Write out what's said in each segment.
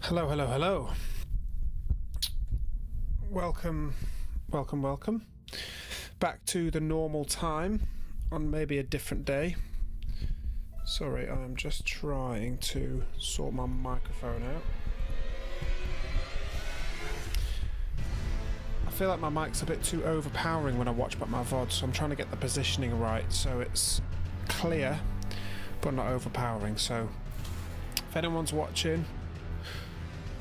Hello, hello, hello. Welcome, welcome, welcome. Back to the normal time on maybe a different day. Sorry, I'm just trying to sort my microphone out. I feel like my mic's a bit too overpowering when I watch back my VOD, so I'm trying to get the positioning right so it's clear but not overpowering. So if anyone's watching,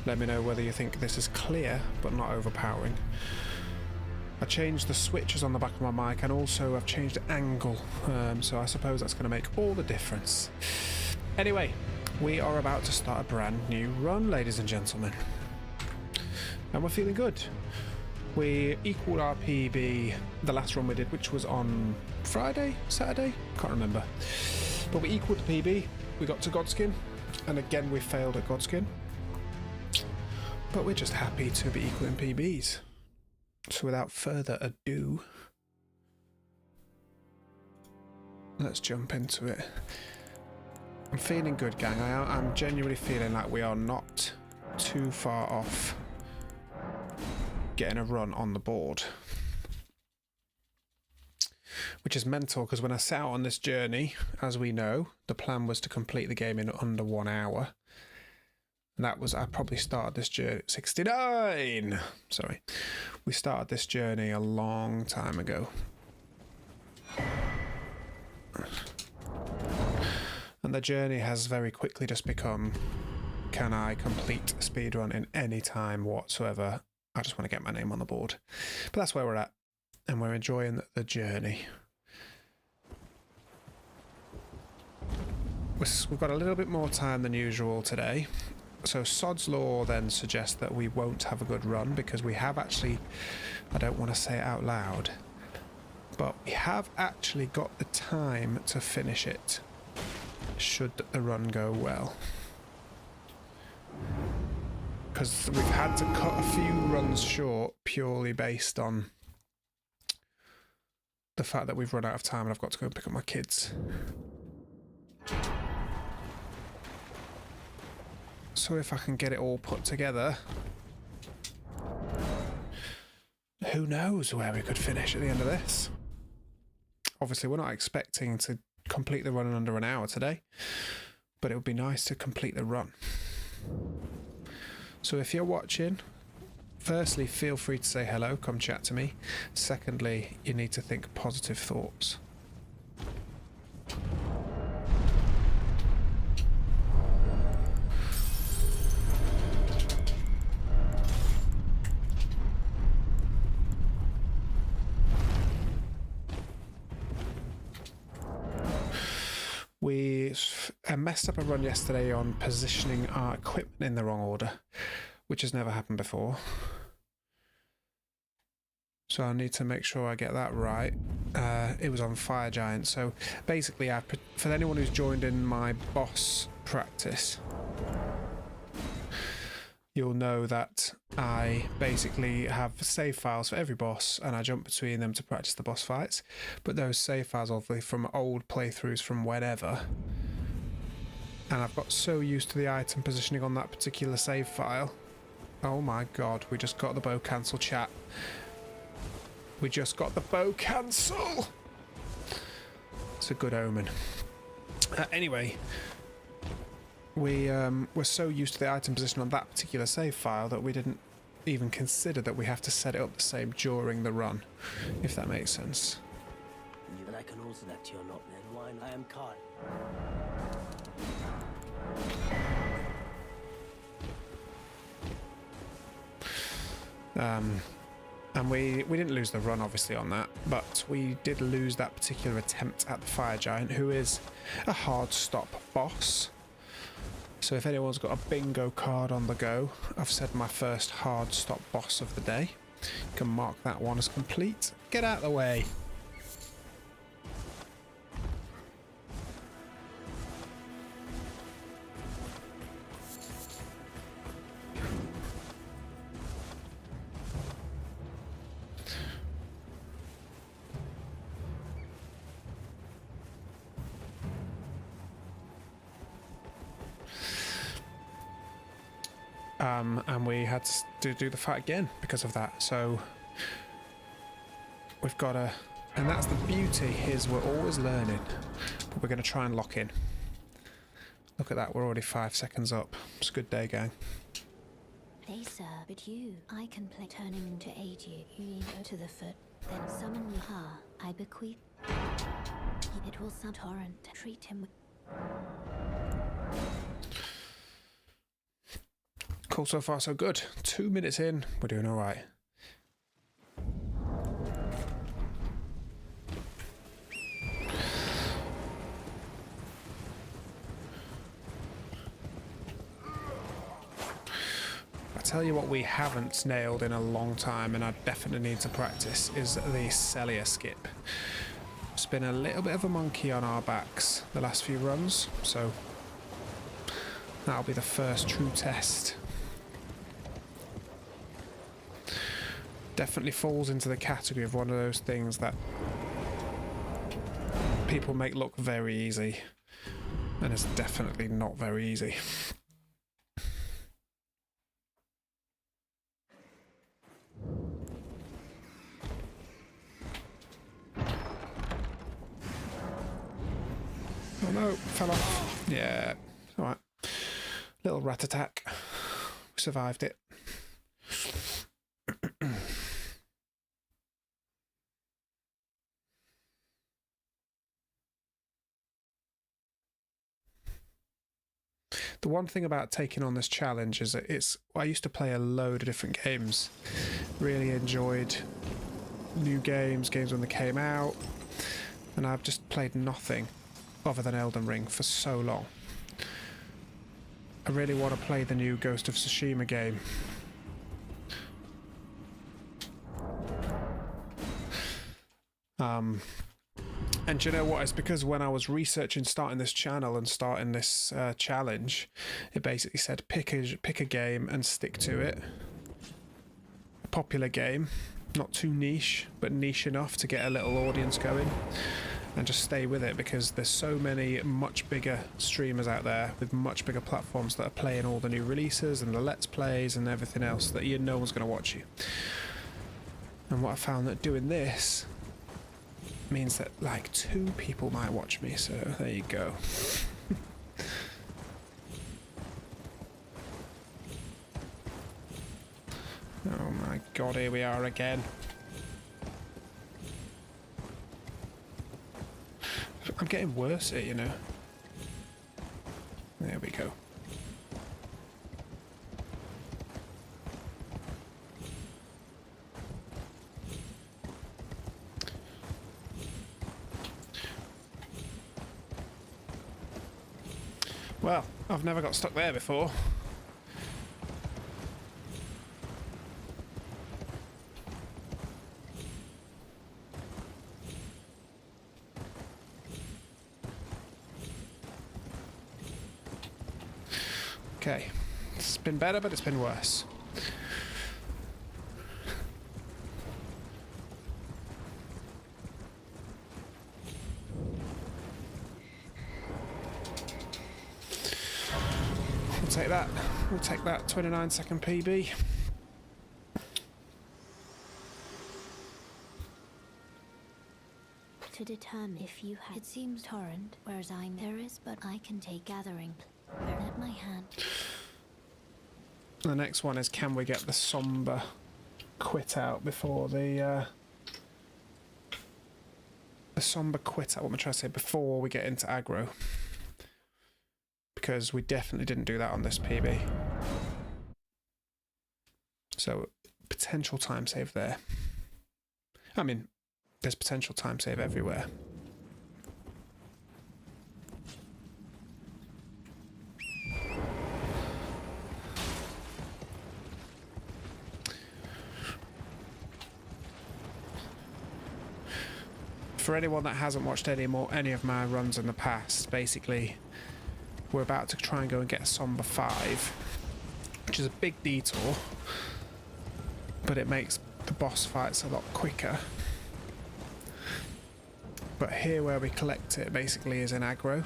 let me know whether you think this is clear but not overpowering. I changed the switches on the back of my mic, and also I've changed the angle, so I suppose that's going to make all the difference. Anyway, we are about to start a brand new run, ladies and gentlemen, and we're feeling good. We equaled our PB the last run we did, which was on Friday, Saturday, can't remember, but we equaled the PB. We got to Godskin, and again we failed at Godskin. But we're just happy to be equaling PBs. So without further ado, let's jump into it. I'm feeling good, gang. I'm genuinely feeling like we are not too far off getting a run on the board. Which is mental, because when I set out on this journey, as we know, the plan was to complete the game in under 1 hour. And that was, I probably started this journey, 69! Sorry. We started this journey a long time ago. And the journey has very quickly just become, can I complete a speedrun in any time whatsoever? I just want to get my name on the board. But that's where we're at. And we're enjoying the journey. We've got a little bit more time than usual today. So Sod's Law then suggests that we won't have a good run, because we have actually, I don't want to say it out loud, but we have actually got the time to finish it, should the run go well. Because we've had to cut a few runs short purely based on the fact that we've run out of time and I've got to go and pick up my kids. So if I can get it all put together, who knows where we could finish at the end of this. Obviously, we're not expecting to complete the run in under an hour today, but it would be nice to complete the run. So if you're watching, firstly, feel free to say hello, come chat to me. Secondly, you need to think positive thoughts. We messed up a run yesterday on positioning our equipment in the wrong order, which has never happened before. So I need to make sure I get that right. It was on Fire Giant. So basically, for anyone who's joined in my boss practice, you'll know that I basically have save files for every boss, and I jump between them to practice the boss fights. But those save files are obviously from old playthroughs from whenever. And I've got so used to the item positioning on that particular save file. Oh my god, we just got the bow cancel, chat. We just got the bow cancel! It's a good omen. Anyway, we're so used to the item position on that particular save file that we didn't even consider that we have to set it up the same during the run, if that makes sense. I can also that you're not then wine I am caught. And we didn't lose the run obviously on that, but we did lose that particular attempt at the Fire Giant, who is a hard stop boss. So if anyone's got a bingo card on the go, I've said my first hard stop boss of the day. You can mark that one as complete. Get out of the way. and we had to do the fight again because of that. So we've got to, and that's the beauty, is we're always learning, but we're going to try and lock in. Look at that, we're already 5 seconds up. It's a good day, gang. Play, sir, but I can play turning into aid you. You go to the foot, then summon you. I bequeath. It will sound torrent. Treat him with. Cool, so far so good. 2 minutes in, we're doing all right. I tell you what we haven't nailed in a long time, and I definitely need to practice, is the Celia skip. It's been a little bit of a monkey on our backs the last few runs, so that'll be the first true test. Definitely falls into the category of one of those things that people make look very easy, and it's definitely not very easy. Oh no, fell off. Yeah, alright. Little rat attack. We survived it. The one thing about taking on this challenge is that I used to play a load of different games. Really enjoyed new games when they came out, and I've just played nothing other than Elden Ring for so long. I really want to play the new Ghost of Tsushima game. And do you know what? It's because when I was researching starting this channel and starting this challenge, it basically said pick a game and stick to it. A popular game, not too niche, but niche enough to get a little audience going, and just stay with it, because there's so many much bigger streamers out there with much bigger platforms that are playing all the new releases and the Let's Plays and everything else that no one's going to watch you. And what I found, that doing this means that like 2 people might watch me, so there you go. Oh my god, here we are again. I'm getting worse here, you know. There we go. Well, I've never got stuck there before. Okay, it's been better, but it's been worse. We'll take that. We'll take that 29-second PB. To determine if you had. It seems torrent, whereas there is, but I can take gathering. At my hand. The next one is, can we get the somber quit out before the somber quit out? What am I trying to say? Before we get into aggro, because we definitely didn't do that on this PB. So potential time save there. I mean, there's potential time save everywhere. For anyone that hasn't watched any of my runs in the past, basically we're about to try and go and get a Somber 5, which is a big detour, but it makes the boss fights a lot quicker. But here where we collect it basically is in aggro.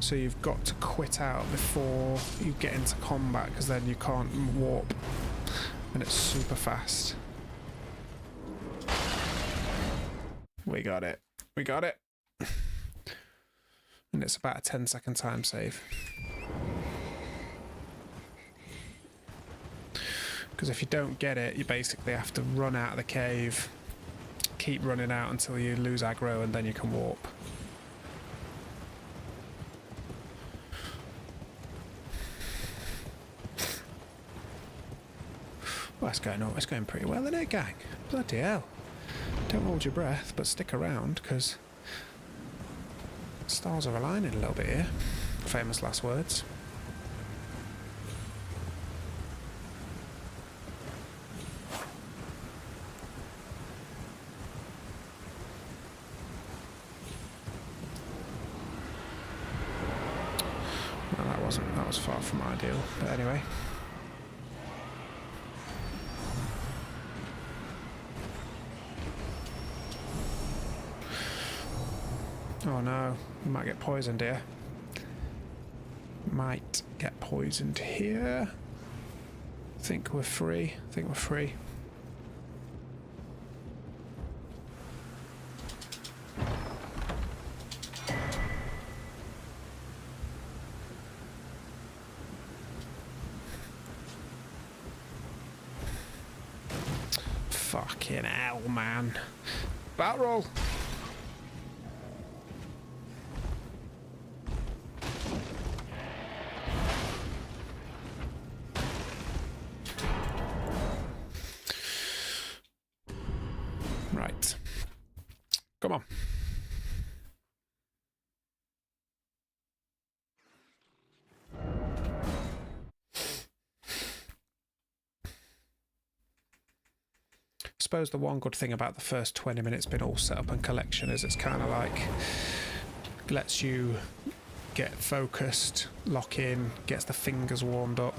So you've got to quit out before you get into combat, because then you can't warp, and it's super fast. We got it. We got it. And it's about a 10-second time save. Because if you don't get it, you basically have to run out of the cave, keep running out until you lose aggro, and then you can warp. Well, it's going pretty well, isn't it, gang? Bloody hell. Don't hold your breath, but stick around, because stars are aligning a little bit here. Famous last words. Well, that was far from ideal, but anyway. Oh no, we might get poisoned here. Might get poisoned here. Think we're free. Think we're free. Fucking hell, man. Battle roll. Right. Come on. I suppose the one good thing about the first 20 minutes being all set up and collection is it's kind of like lets you get focused, lock in, gets the fingers warmed up.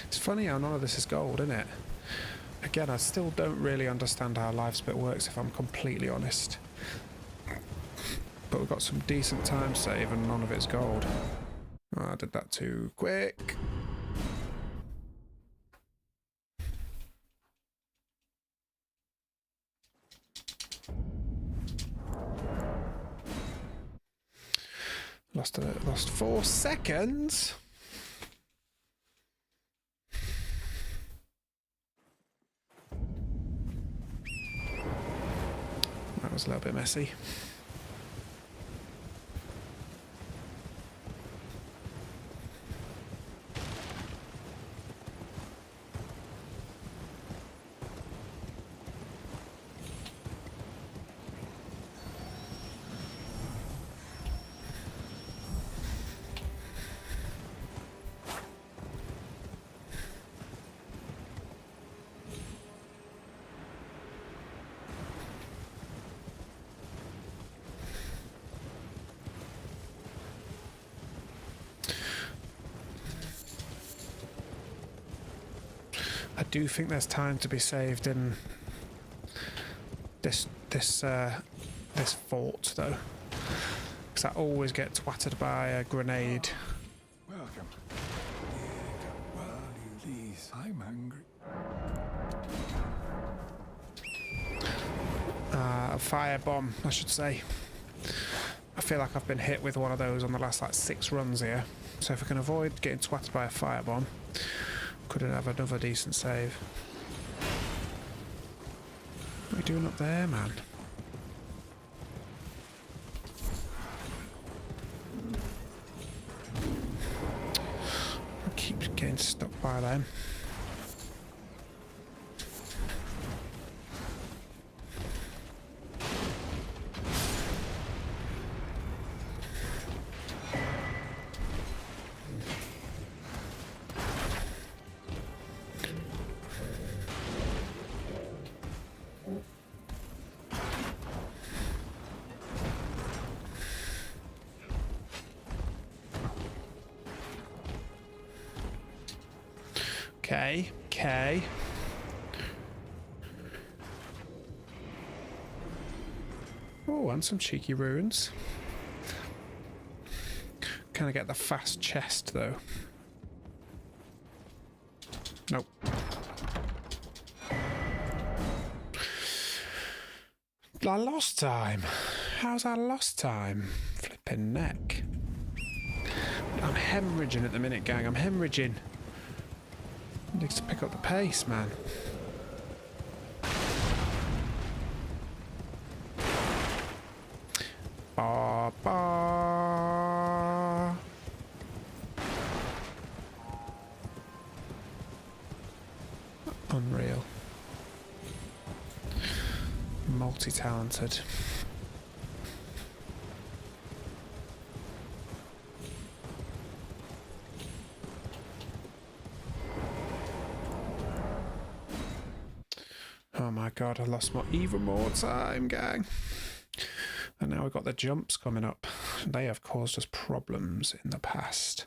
It's funny how none of this is gold, isn't it? Again, I still don't really understand how life split works, if I'm completely honest. But we've got some decent time save and none of it's gold. Oh, I did that too quick. Lost 4 seconds. That was a little bit messy. I do think there's time to be saved in this fort though, because I always get twatted by a grenade. Welcome. Please, I'm hungry. A firebomb, I should say. I feel like I've been hit with one of those on the last like 6 runs here. So if I can avoid getting twatted by a firebomb, couldn't have another decent save. What are you doing up there, man? I keep getting stuck by them. Okay, okay. Oh, and some cheeky runes. Can I get the fast chest, though? Nope. I lost time. How's I lost time? Flipping neck. I'm hemorrhaging at the minute, gang. I'm hemorrhaging. Needs to pick up the pace, man. Ba ba. Unreal. Multi-talented. Oh my god, I lost even more time, gang. And now we've got the jumps coming up. They have caused us problems in the past.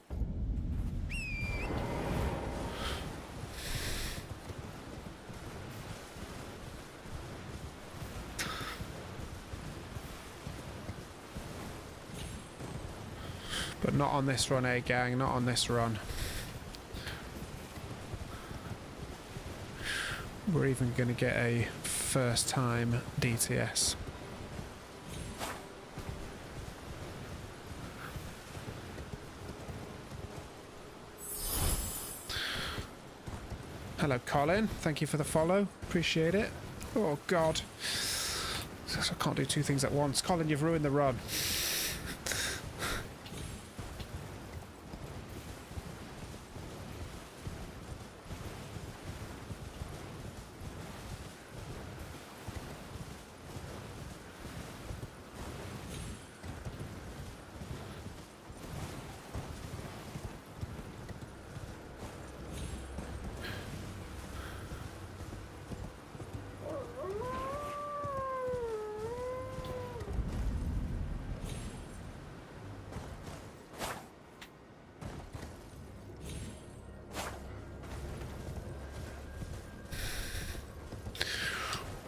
But not on this run, eh, gang? Not on this run. We're even going to get a first time DTS. Hello, Colin. Thank you for the follow. Appreciate it. Oh, God. I can't do two things at once. Colin, you've ruined the run.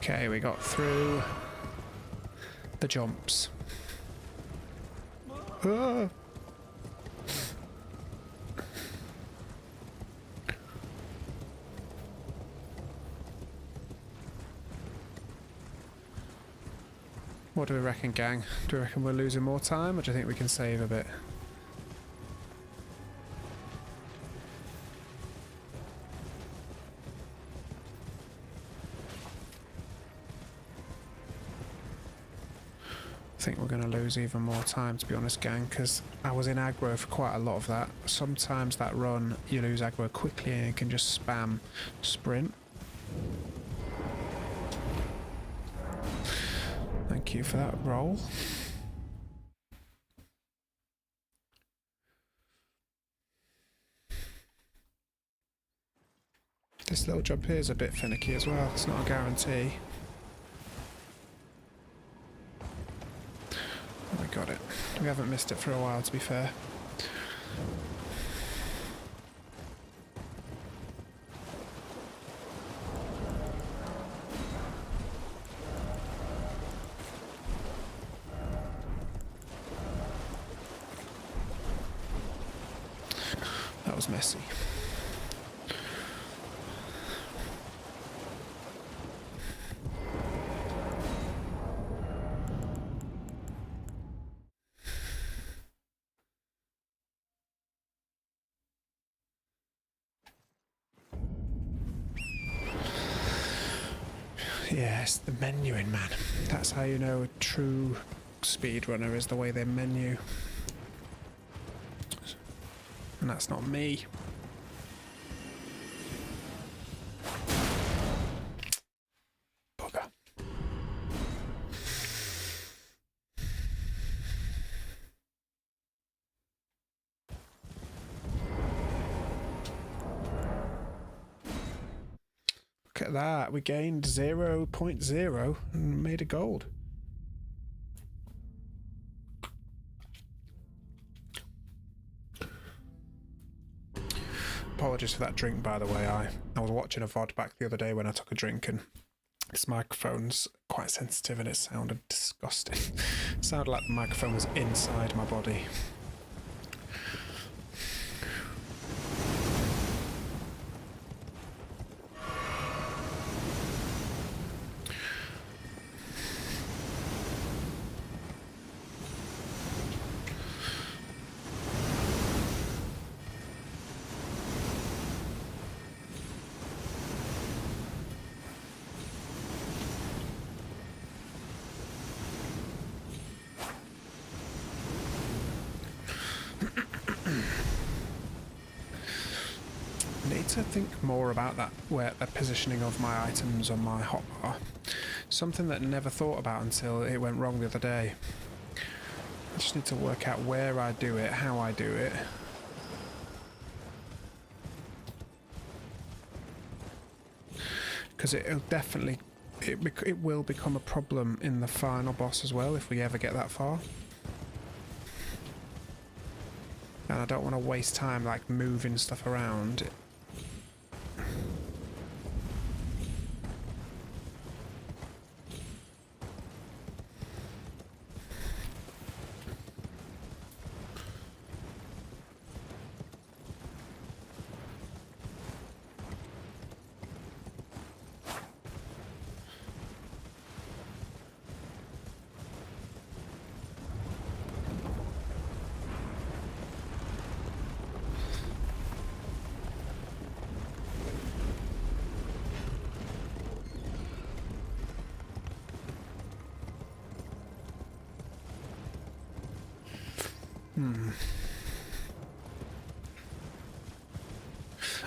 Okay, we got through the jumps. Ah. What do we reckon, gang? Do we reckon we're losing more time, or do you think we can save a bit? I think we're going to lose even more time, to be honest, gang, because I was in aggro for quite a lot of that. Sometimes that run, you lose aggro quickly and you can just spam sprint. Thank you for that roll. This little jump here is a bit finicky as well. It's not a guarantee. We got it. We haven't missed it for a while, to be fair. That was messy. Yes, the menuing, man. That's how you know a true speedrunner is the way they menu. And that's not me. Bugger. Look at that. We gained 0.0 and made a gold. Apologies for that drink, by the way. I was watching a VOD back the other day when I took a drink, and this microphone's quite sensitive and it sounded disgusting. It sounded like the microphone was inside my body. To think more about that, where the positioning of my items on my hotbar. Something that I never thought about until it went wrong the other day. I just need to work out where I do it, how I do it. Because it'll definitely, it will become a problem in the final boss as well if we ever get that far. And I don't want to waste time like moving stuff around.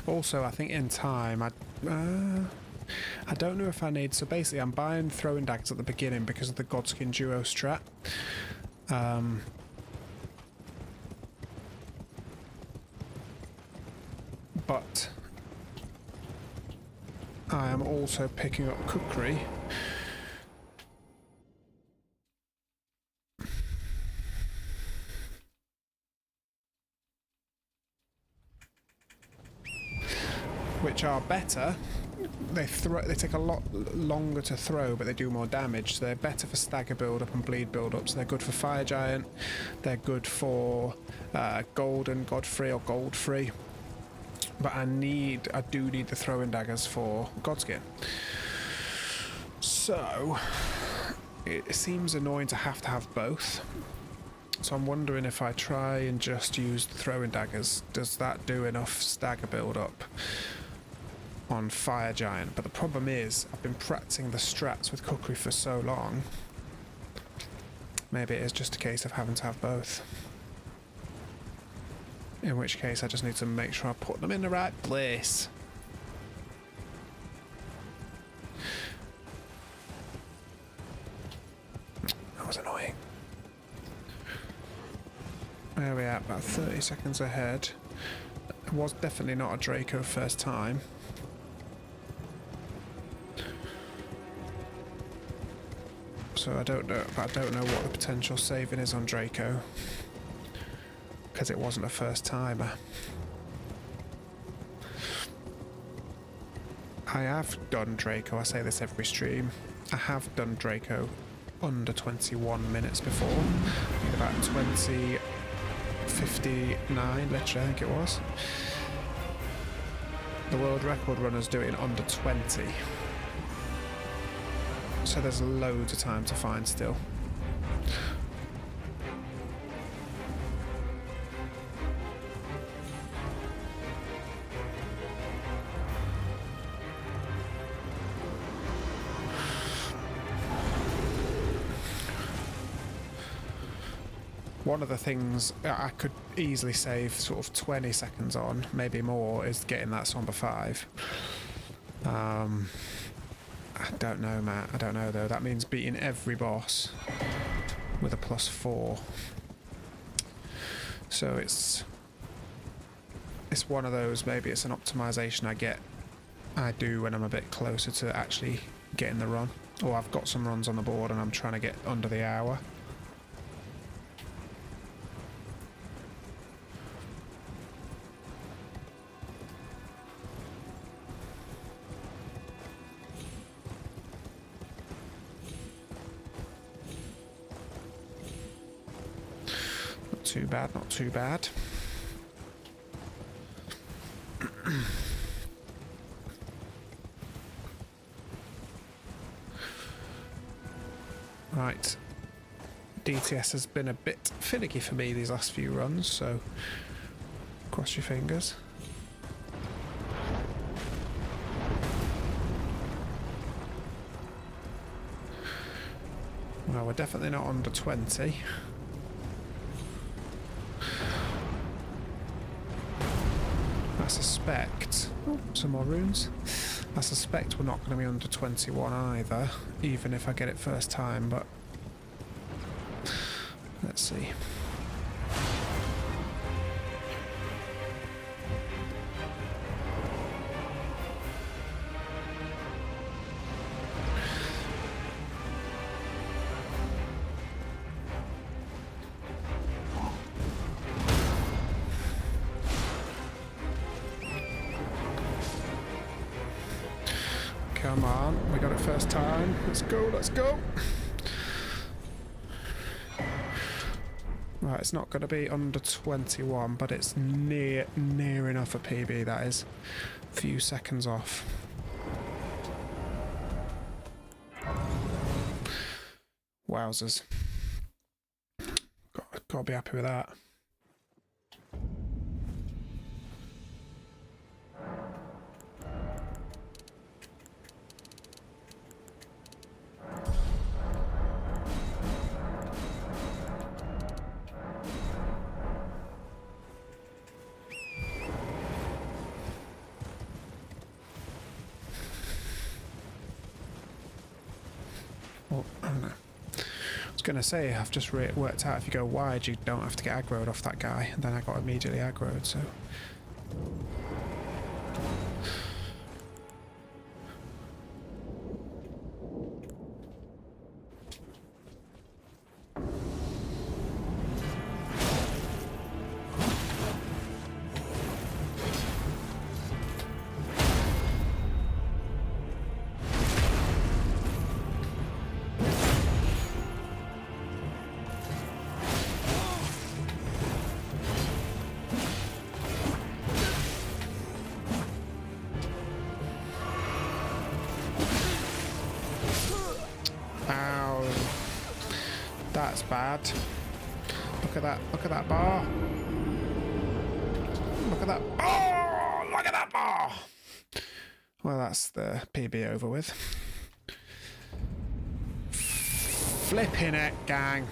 Also, I think in time, I don't know if I need... So basically, I'm buying throwing daggers at the beginning because of the Godskin duo strat. But I am also picking up cookery. Which are better. They take a lot longer to throw, but they do more damage. So they're better for stagger build-up and bleed build-up. So they're good for Fire Giant. They're good for Golden Godfrey or Goldfrey. But I do need the throwing daggers for Godskin. So it seems annoying to have both. So I'm wondering if I try and just use the throwing daggers, does that do enough stagger build-up on Fire Giant? But the problem is, I've been practicing the strats with cookery for so long. Maybe it is just a case of having to have both. In which case, I just need to make sure I put them in the right place. That was annoying. Where are we at? About 30 seconds ahead. It was definitely not a Draco first time. So I don't know what the potential saving is on Draco, because it wasn't a first timer. I have done Draco, I say this every stream, I have done Draco under 21 minutes before. I think about 20:59 literally, I think it was. The world record runners do it in under 20. So there's loads of time to find still. One of the things I could easily save sort of 20 seconds on, maybe more, is getting that Somber 5. I don't know, Matt. I don't know, though. That means beating every boss with a +4. So it's one of those, maybe it's an optimization I do when I'm a bit closer to actually getting the run. Or I've got some runs on the board and I'm trying to get under the hour. too bad, not too bad. Right. DTS has been a bit finicky for me these last few runs, so cross your fingers. Well, we're definitely not under 20. I suspect... Oh, some more runes. I suspect we're not going to be under 21 either, even if I get it first time, but... Let's see. Come on, we got it first time. Let's go, let's go. Right, it's not going to be under 21, but it's near enough a PB, that is. A few seconds off. Wowzers. Got to be happy with that. Oh, no. I was going to say, I've just worked out if you go wide, you don't have to get aggroed off that guy. And then I got immediately aggroed, so... Ow. That's bad. Look at that bar. Look at that. Oh, look at that bar. Well, that's the PB over with. Flipping it, gang.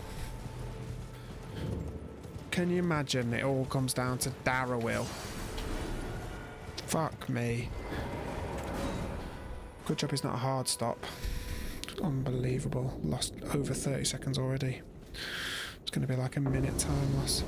Can you imagine it all comes down to Darrowil? Fuck me. Good job he's not a hard stop. Unbelievable. Lost over 30 seconds already. It's going to be like a minute time loss.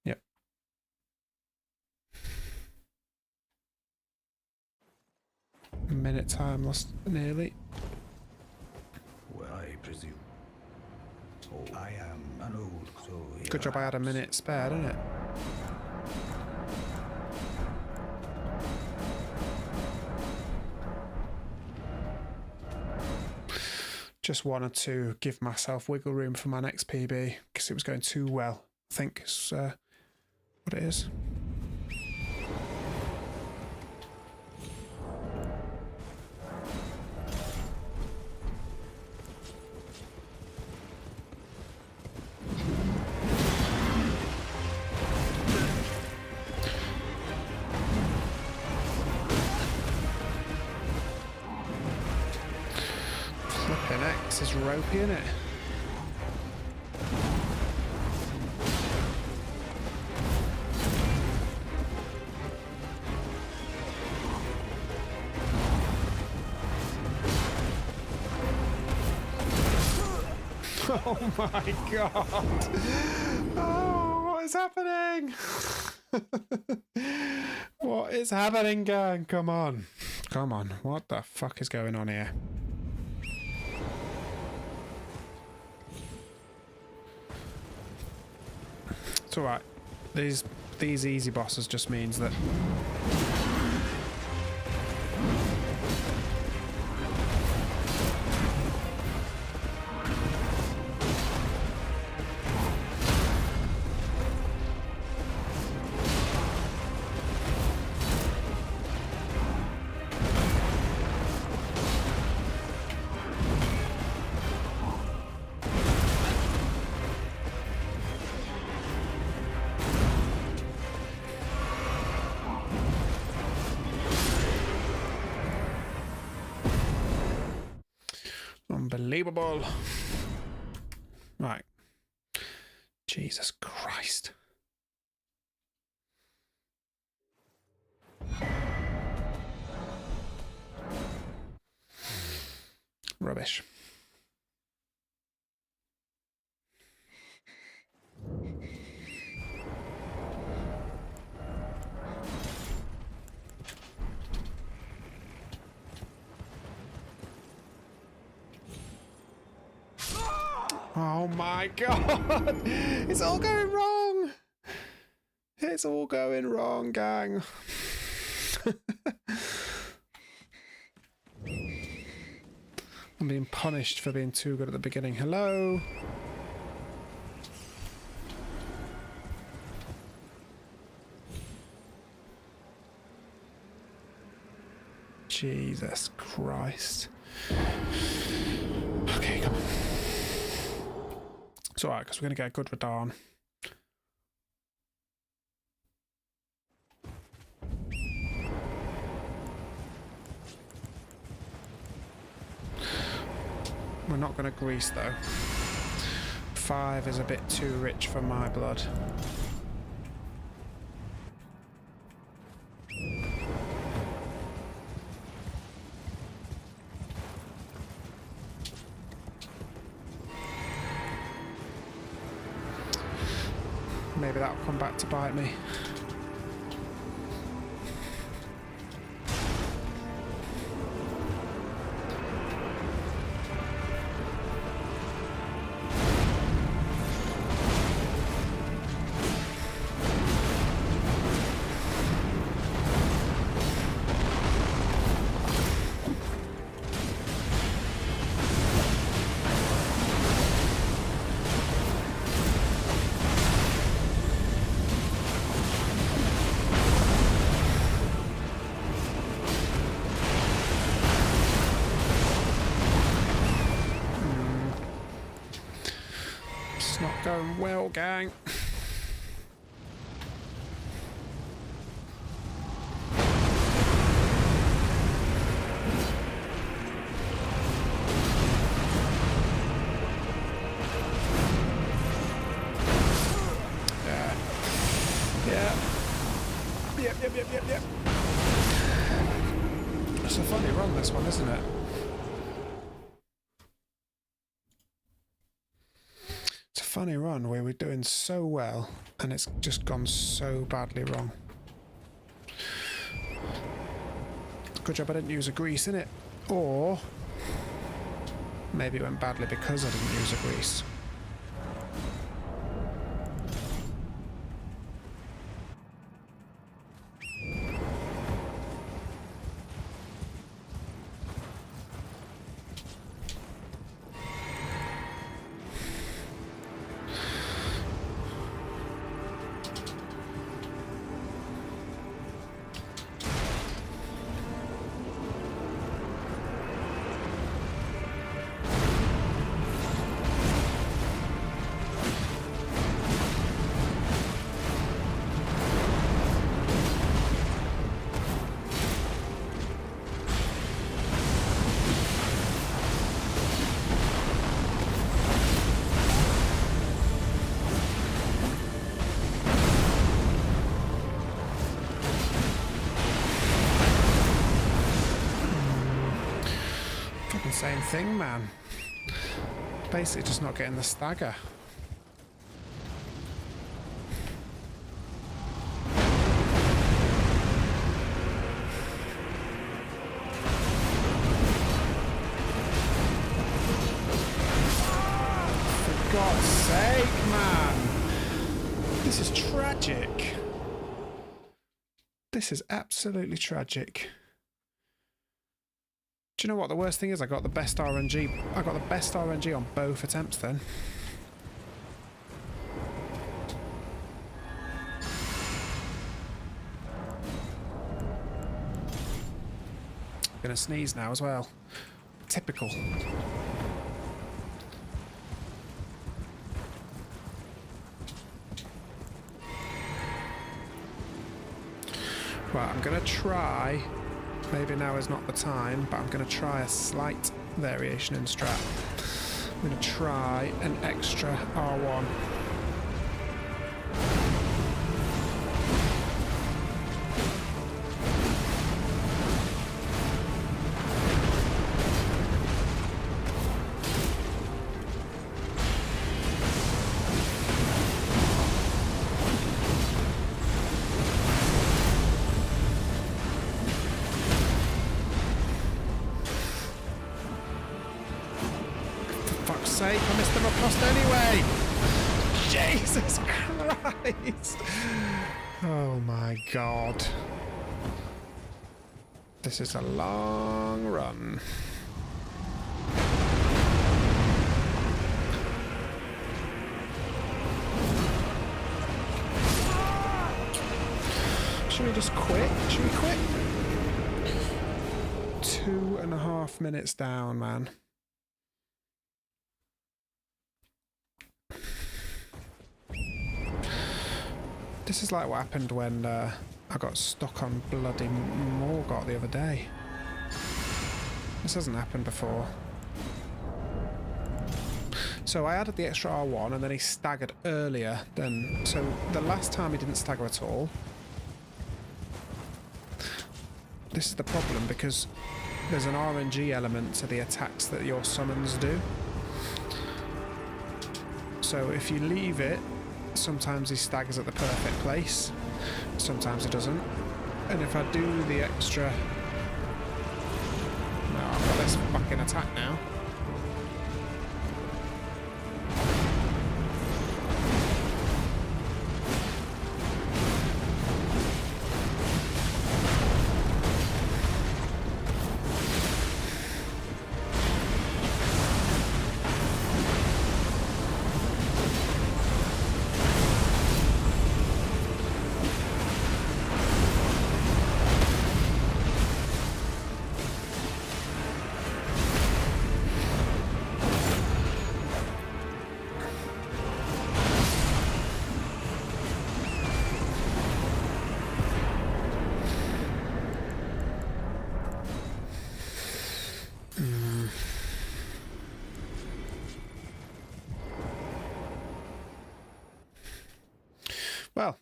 Yep. Minute time lost nearly. Well, I presume. Oh, I am an old, so Good job I had a minute spare, didn't it? Just wanted to give myself wiggle room for my next PB because it was going too well. I think is what it is. Flipping X is ropey, isn't it? Oh my god! Oh, what is happening? What is happening, gang? Come on. Come on. What the fuck is going on here? It's alright. These easy bosses just means that... Unbelievable. Right. Jesus Christ. Rubbish. Oh my god! It's all going wrong! It's all going wrong, gang. I'm being punished for being too good at the beginning. Hello? Jesus Christ. Okay, come on. It's alright, because we're going to get a good Radahn. We're not going to grease, though. 5 is a bit too rich for my blood. Maybe that'll come back to bite me. It's not going well, gang. Yep. It's a funny run, this one, isn't it? It's a funny run where we're doing so well and it's just gone so badly wrong. Good job I didn't use a grease in it, or maybe it went badly because I didn't use a grease. Same thing, man. Basically just not getting the stagger. This is absolutely tragic. Do you know what the worst thing is? I got the best RNG. I got the best RNG on both attempts then. Gonna sneeze now as well. Typical. Right, I'm gonna try. Maybe now is not the time, but I'm gonna try a slight variation in strat. I'm gonna try an extra R1. Sake, I missed the riposte anyway! Jesus Christ! Oh my god. This is a long run. Should we just quit? Should we quit? 2.5 minutes down, man. This is like what happened when I got stuck on bloody Morgott the other day. This hasn't happened before. So I added the extra R1 and then he staggered earlier than... So the last time he didn't stagger at all. This is the problem because there's an RNG element to the attacks that your summons do. So if you leave it, sometimes he staggers at the perfect place, sometimes he doesn't. And if I do the extra... No, I've got this fucking attack now. Well,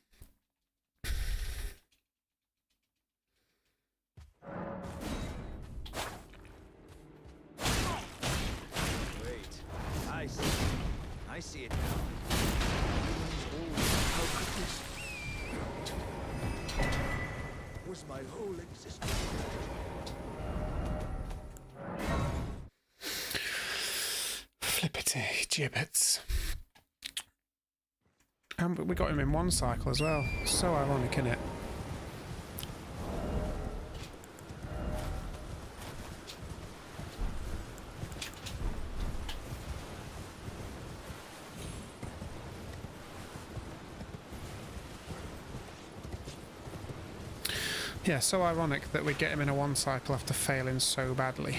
Wait, I see it now. How could this? Was my whole existence? flippity gibbets. And we got him in one cycle as well. So ironic, innit? Yeah, so ironic that we get him in a one cycle after failing so badly.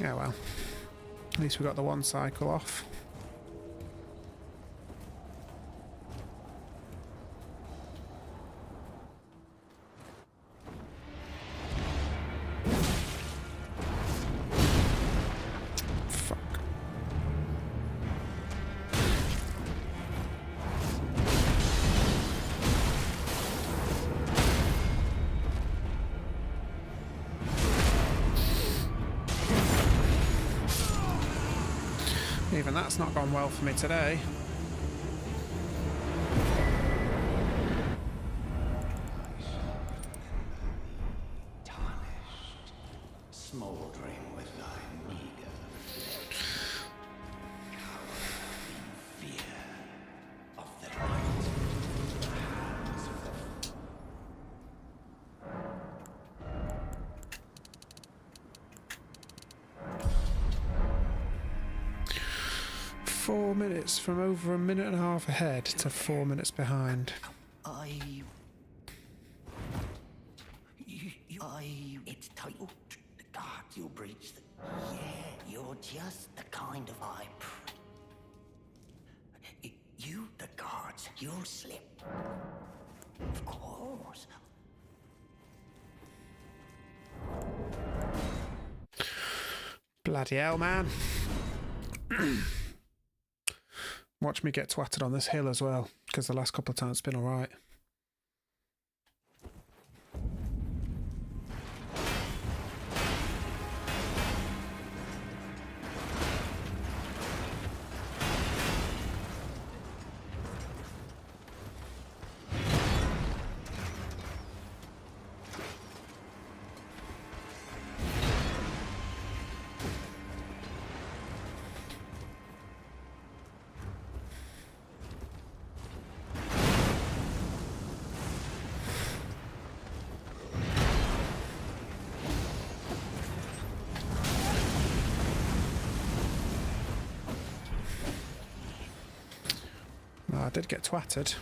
Yeah, well, at least we got the one cycle off. Fuck. Even that's not gone well for me today. Tarnished, smoldering with thy meager flesh, cowering in fear. 4 minutes from over a minute and a half ahead to 4 minutes behind. It's titled The Guard You'll Breach. Yeah, you're just the kind of You, the guards, you'll slip. Of course. Bloody hell, man. Watch me get twatted on this hill as well, because the last couple of times it's been alright. I did get twatted.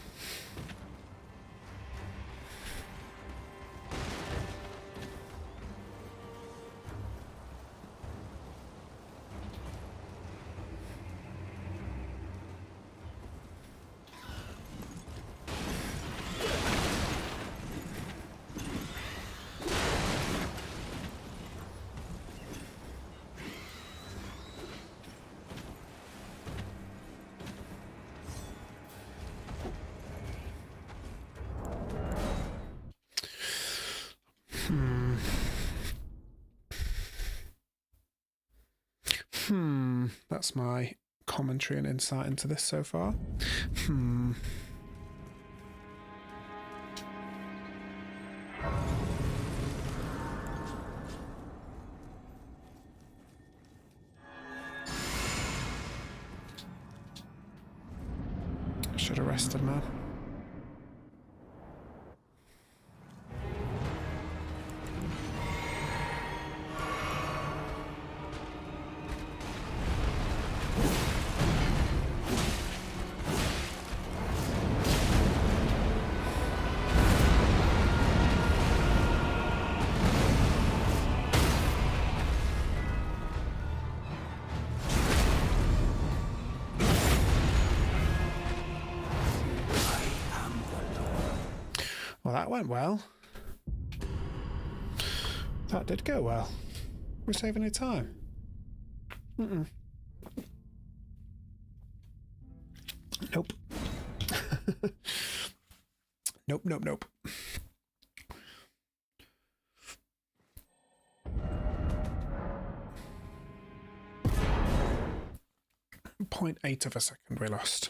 That's my commentary and insight into this so far. Should have rested, man. Well, that went well. That did go well. We're saving any time. Nope. Nope. 0.8 of a second we lost.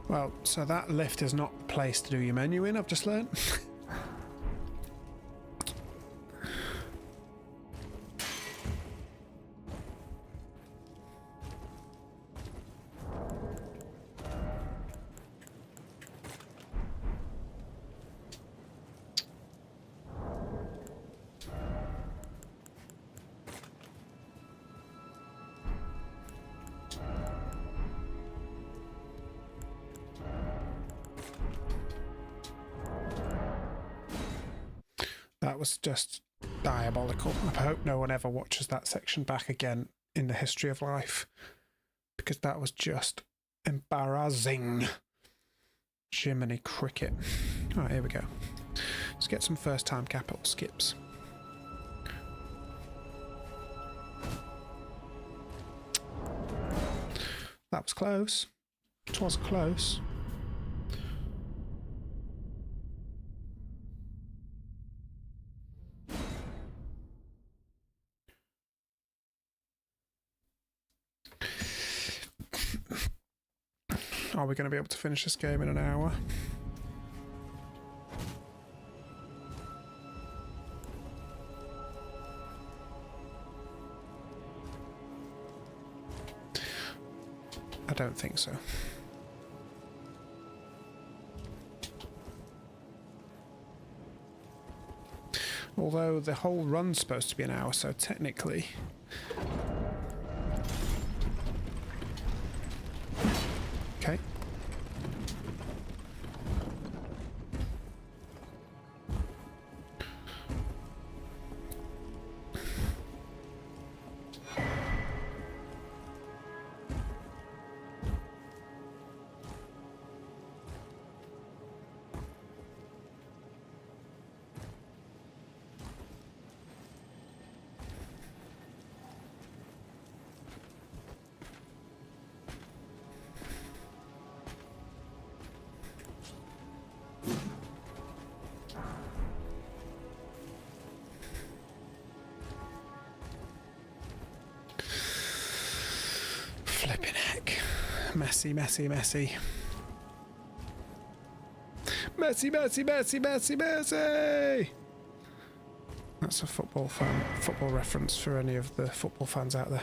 Well, so that lift is not the place to do your menu in, I've just learned. That was just diabolical. I hope no one ever watches that section back again in the history of life, because that was just embarrassing. Jiminy cricket. Alright, here we go. Let's get some first time capital skips. That was close. It was close. Are we going to be able to finish this game in an hour? I don't think so. Although the whole run's supposed to be an hour, so technically... Okay. Flipping heck. Messy, messy, messy. Messy, messy, messy, messy, messy! That's a football reference for any of the football fans out there.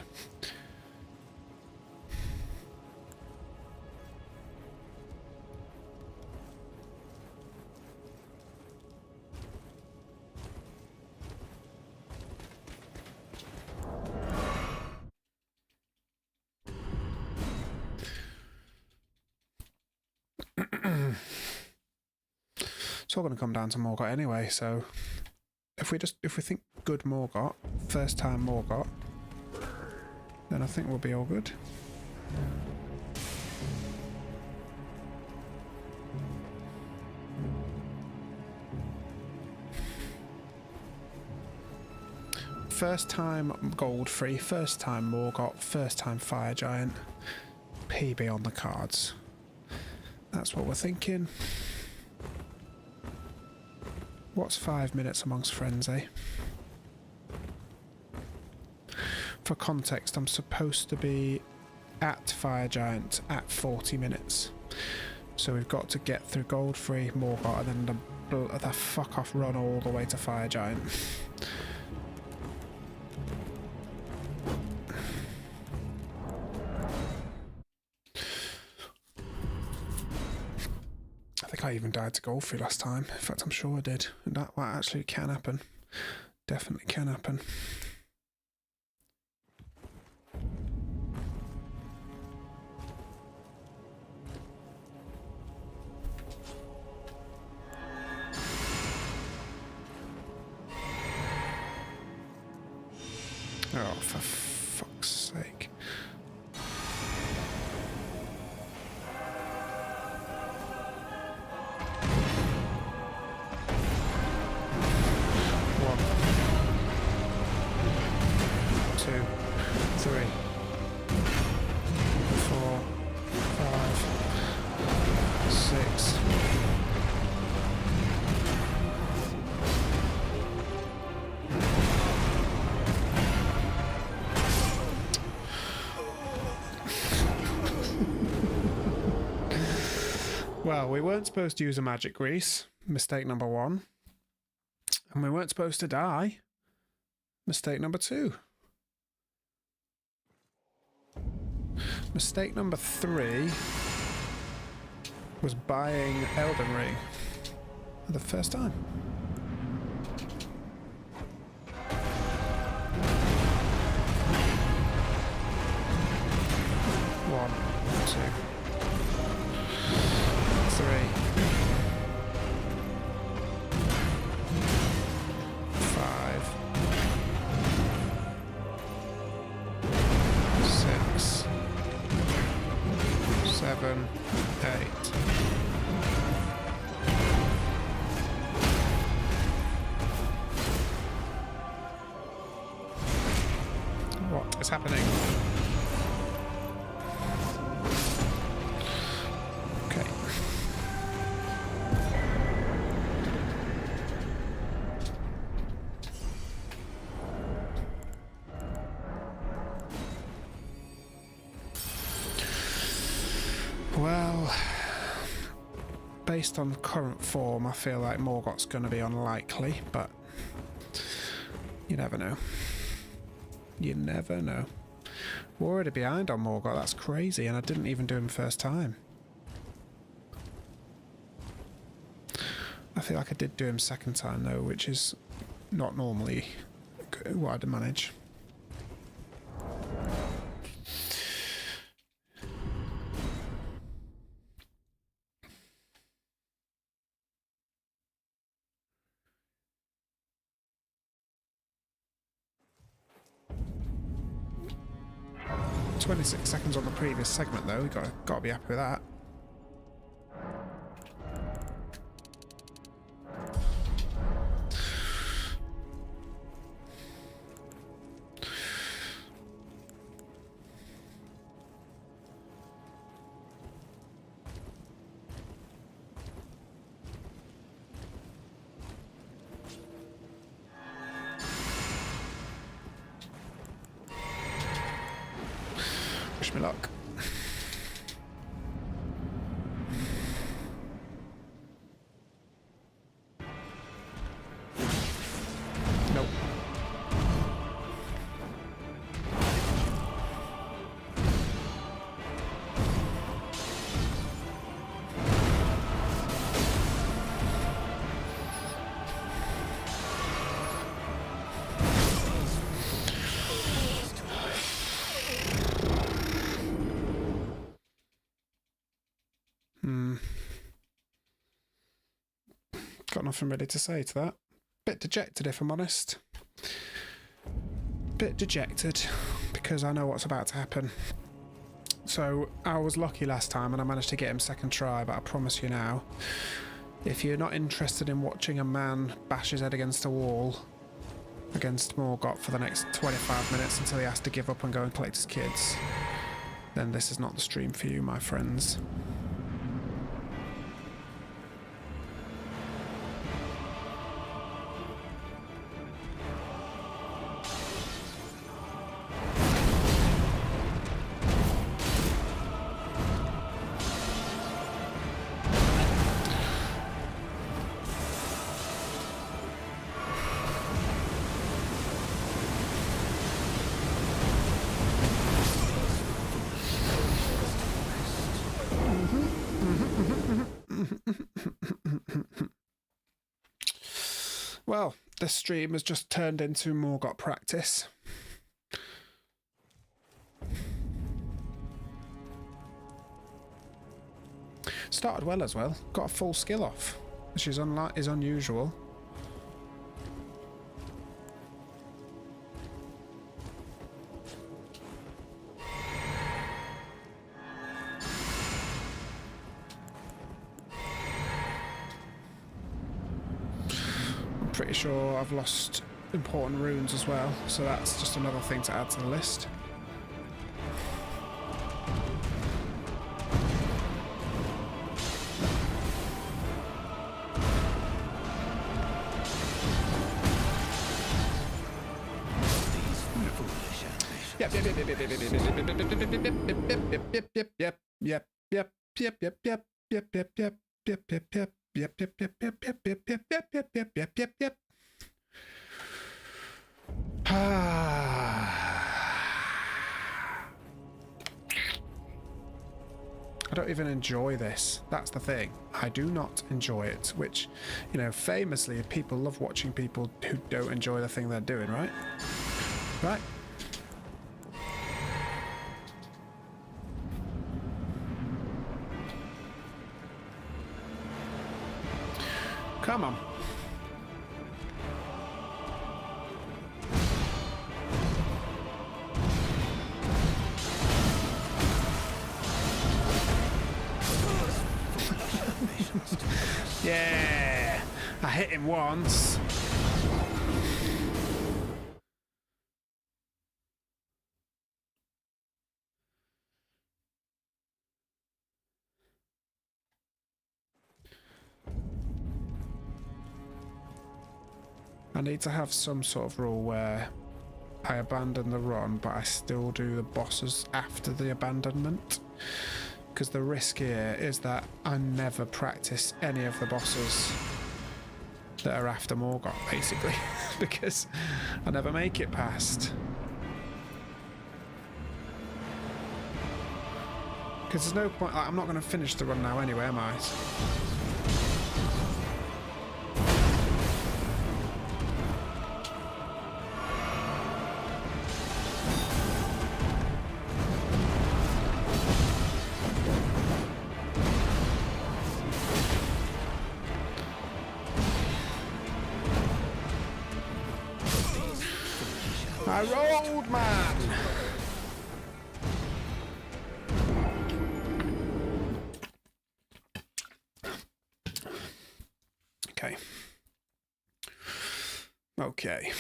It's all going to come down to Morgott anyway, so if we think good Morgott, first time Morgott, then I think we'll be all good. First time gold free, first time Morgott, first time Fire Giant, PB on the cards. That's what we're thinking. What's 5 minutes amongst friends, eh? For context, I'm supposed to be at Fire Giant at 40 minutes. So we've got to get through Gold Free, Morgott, and then the fuck off run all the way to Fire Giant. I even died to Gold Free last time. In fact, I'm sure I did. And that actually can happen. Definitely can happen. Oh, for fuck's sake. Well, we weren't supposed to use a magic grease. Mistake number 1. And we weren't supposed to die. Mistake number 2. Mistake number 3 was buying Elden Ring for the first time. One, 2, 3, 5, 6, 7, 8. What is happening? Okay. based on current form, I feel like Morgoth's going to be unlikely, but you never know. You never know. We're already behind on Morgoth, that's crazy, and I didn't even do him first time. I feel like I did do him second time though, which is not normally what I'd manage. "26 seconds on the previous segment though, we gotta be happy with that." Wish me luck. Nope. Got nothing really to say to that. Bit dejected if I'm honest. Bit dejected because I know what's about to happen. So I was lucky last time and I managed to get him second try, but I promise you now, if you're not interested in watching a man bash his head against a wall against Morgoth for the next 25 minutes until he has to give up and go and collect his kids, then this is not the stream for you, my friends. Well, this stream has just turned into Morgoth practice. Started well as well. Got a full skill off, which is unusual. Pretty sure I've lost important runes as well, so that's just another thing to add to the list. Yep. I don't even enjoy this. That's the thing. I do not enjoy it, which, you know, famously people love watching people who don't enjoy the thing they're doing, right? Right? Come on. Yeah, I hit him once. I need to have some sort of rule where I abandon the run, but I still do the bosses after the abandonment. because the risk here is that I never practice any of the bosses that are after Morgoth, basically, because I never make it past. Because there's no point, like, I'm not going to finish the run now anyway, am I? I rolled, man! Okay. Okay.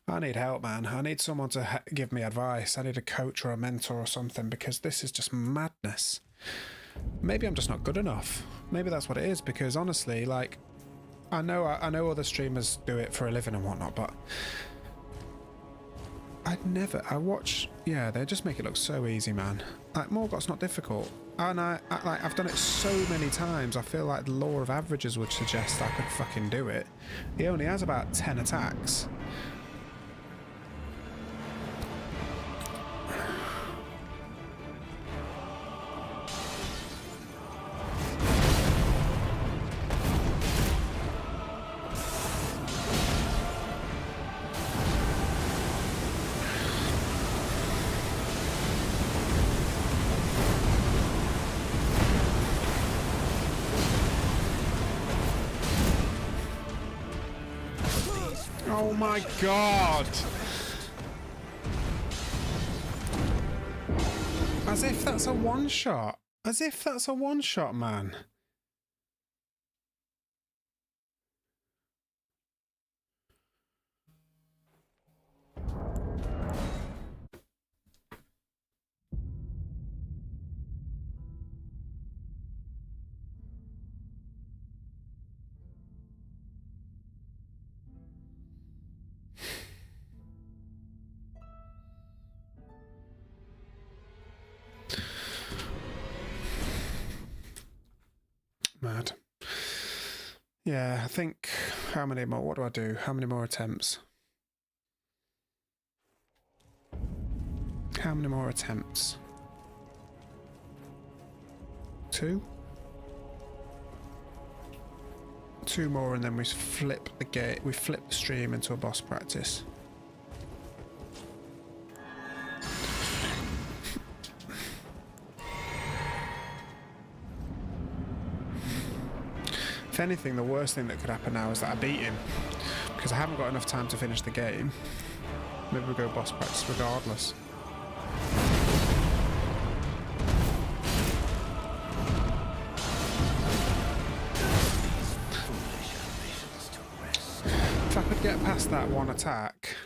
I need help, man. I need someone to give me advice. I need a coach or a mentor or something, because this is just madness. Maybe I'm just not good enough. Maybe that's what it is, because honestly, like, I know other streamers do it for a living and whatnot, but I watch, yeah, they just make it look so easy, man. Like, Morgoth's not difficult. And I've done it so many times, I feel like the law of averages would suggest I could fucking do it. He only has about 10 attacks. Oh my god! As if that's a one-shot. As if that's a one-shot, man. Mad. Yeah, I think... How many more? What do I do? How many more attempts? How many more attempts? 2? 2 more, and then we flip the gate. We flip the stream into a boss practice. If anything, the worst thing that could happen now is that I beat him, because I haven't got enough time to finish the game. Maybe we'll go boss practice regardless. If I could get past that one attack...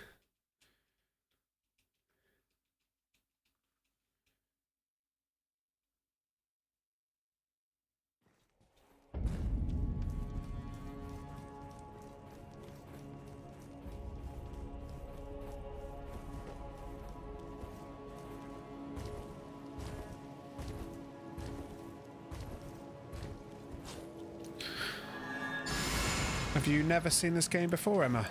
Have you never seen this game before, Emma?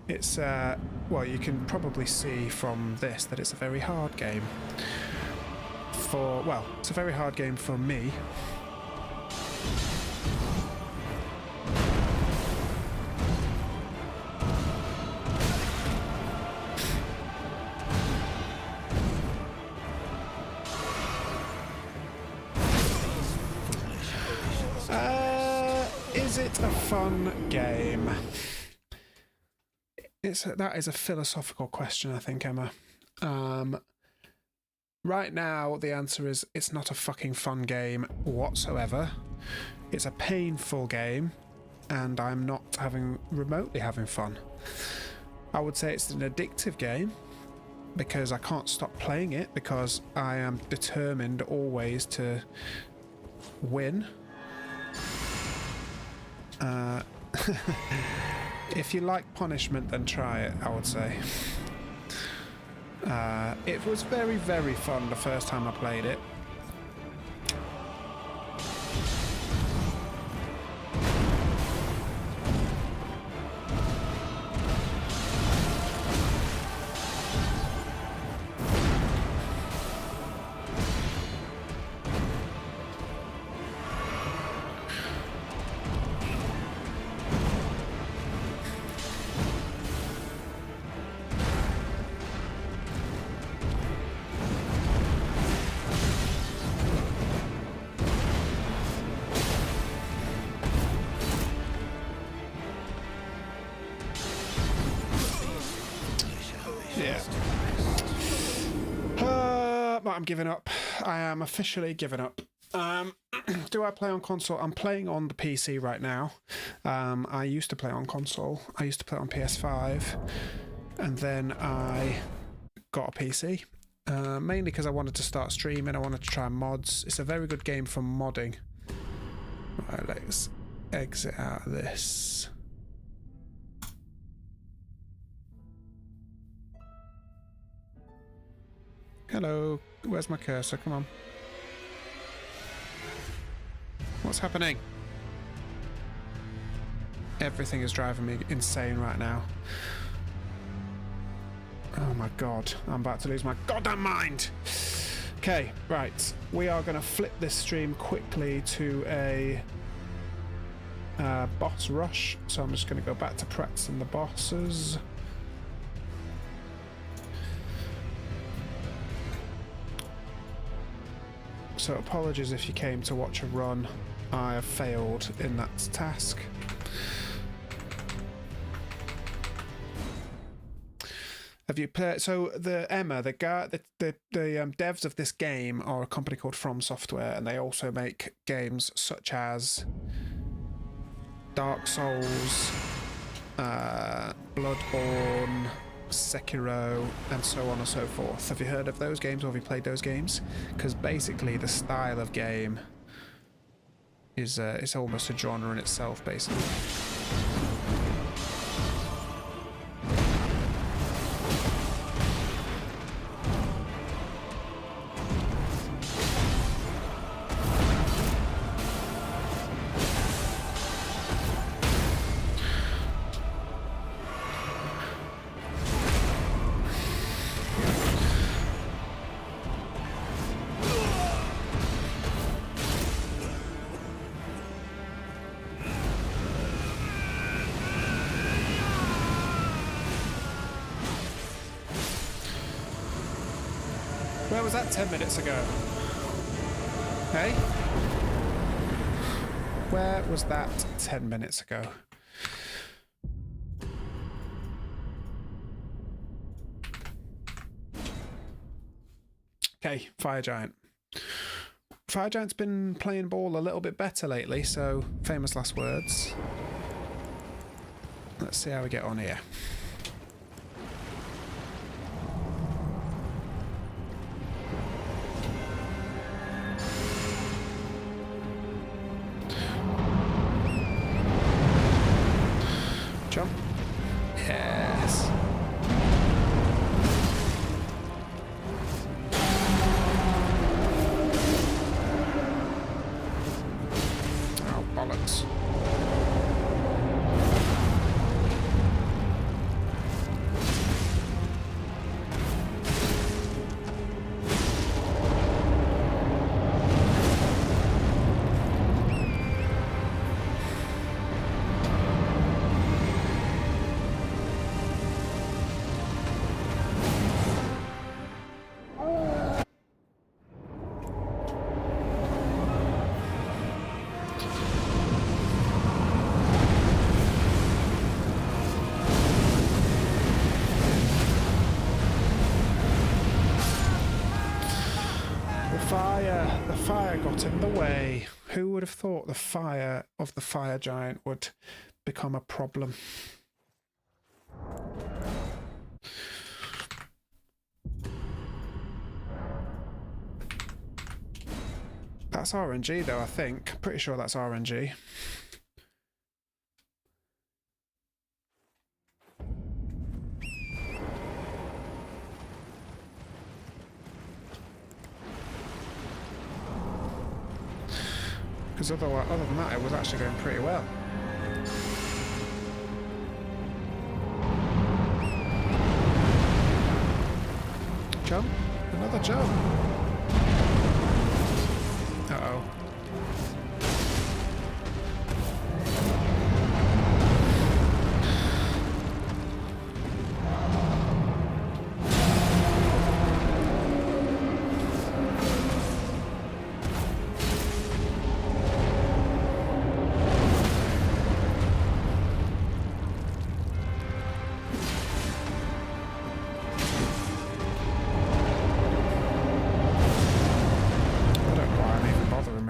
It's, well, you can probably see from this that it's a very hard game. Well, it's a very hard game for me. Is it a fun game? That is a philosophical question, I think, Emma. Right now, the answer is it's not a fucking fun game whatsoever. It's a painful game, and I'm not remotely having fun. I would say it's an addictive game, because I can't stop playing it, because I am determined always to win. If you like punishment, then try it, I would say. It was very, very fun the first time I played it. I'm giving up. I am officially giving up. Do I play on console? I'm playing on the PC right now. I used to play on console. I used to play on PS5. And then I got a PC. Mainly because I wanted to start streaming. I wanted to try mods. It's a very good game for modding. Right, let's exit out of this. Hello. Where's my cursor? Come on. What's happening? Everything is driving me insane right now. Oh my god. I'm about to lose my goddamn mind. Okay, right. We are going to flip this stream quickly to a boss rush. So I'm just going to go back to practicing the bosses. So apologies if you came to watch a run. I have failed in that task. Have you played? So the Emma, the guy, the devs of this game are a company called From Software, and they also make games such as Dark Souls, Bloodborne, Sekiro, and so on and so forth. Have you heard of those games, or have you played those games? Because basically the style of game is it's almost a genre in itself, basically. Where was that 10 minutes ago? Hey? Where was that 10 minutes ago? Okay, Fire Giant. Fire Giant's been playing ball a little bit better lately, so famous last words. Let's see how we get on here. Jump. Yes. Oh, bollocks. The fire got in the way. Who would have thought the fire of the Fire Giant would become a problem? That's RNG though, I think. Pretty sure that's RNG. Because other than that, it was actually going pretty well. Jump. Another jump. Uh-oh.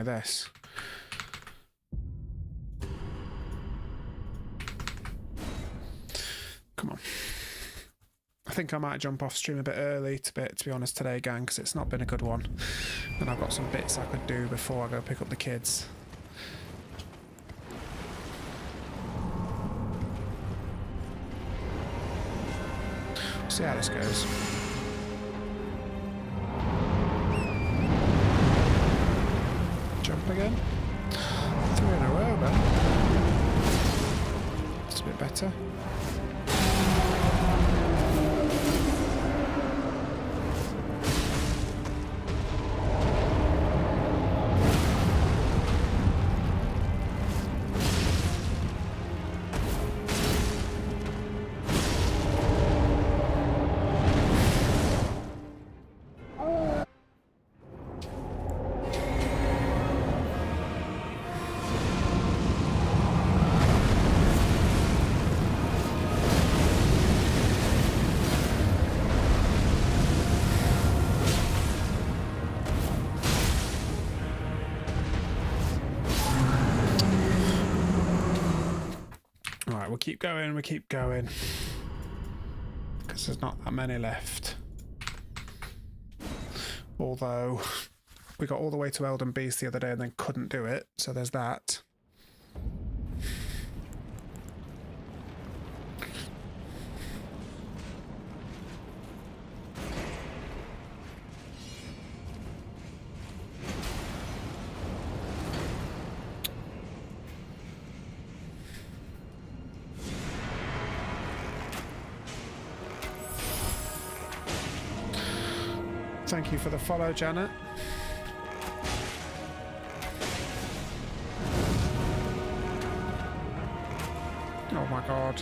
This. Come on. I think I might jump off stream a bit early to be honest today, gang, because it's not been a good one. And I've got some bits I could do before I go pick up the kids. We'll see how this goes. Jump again. 3 in a row, man. It's a bit better. We'll keep going, because there's not that many left. Although, we got all the way to Elden Beast the other day and then couldn't do it, so there's that. Thank you for the follow, Janet. Oh my god.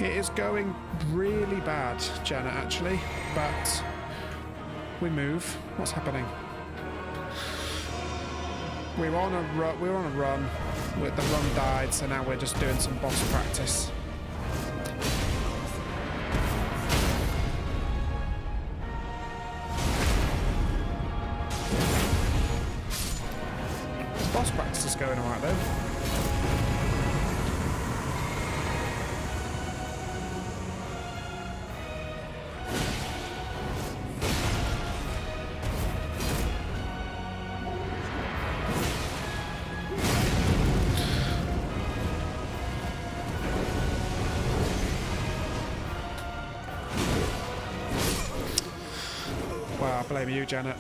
It is going really bad, Janet, actually, but we move. What's happening? We were on a run. The run died, so now we're just doing some boss practice. The boss practice is going alright though. Well, I blame you, Janet.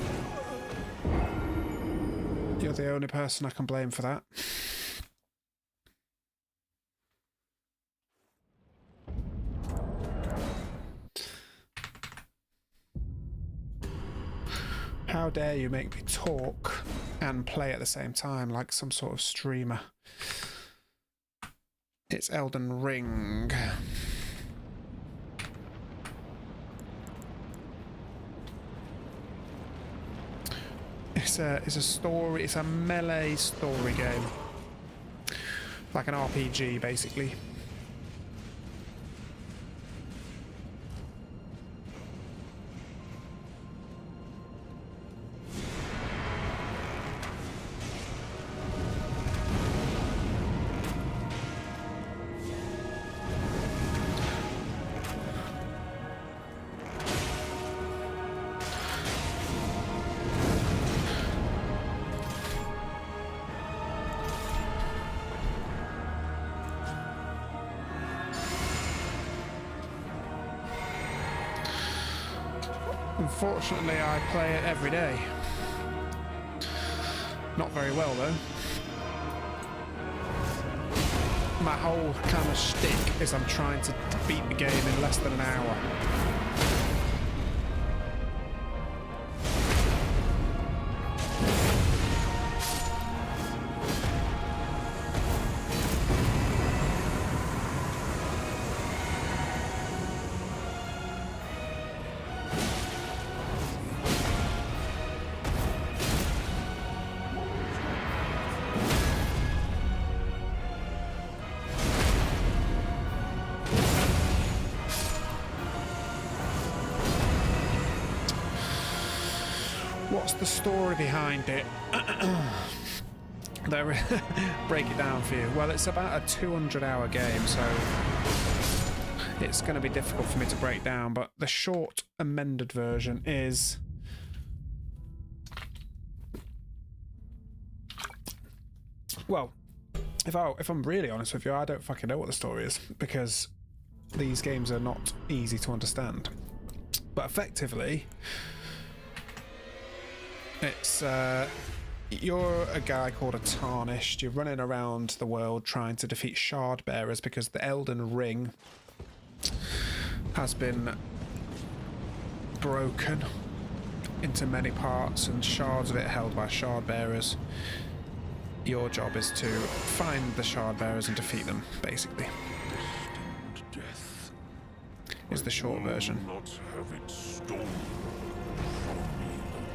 You're the only person I can blame for that. How dare you make me talk and play at the same time like some sort of streamer. It's Elden Ring. It's a story, it's a melee story game. Like an RPG, basically. Unfortunately, I play it every day. Not very well, though. My whole kind of shtick is I'm trying to beat the game in less than an hour. What's the story behind it? Break it down for you. Well, it's about a 200-hour game, so it's going to be difficult for me to break down, but the short amended version is well, if I'm really honest with you, I don't fucking know what the story is, because these games are not easy to understand. But effectively, it's you're a guy called a Tarnished. You're running around the world trying to defeat shard bearers because the Elden Ring has been broken into many parts and shards of it held by shard bearers. Your job is to find the shard bearers and defeat them, basically. Death. Is the short version. Not have it stolen from me again.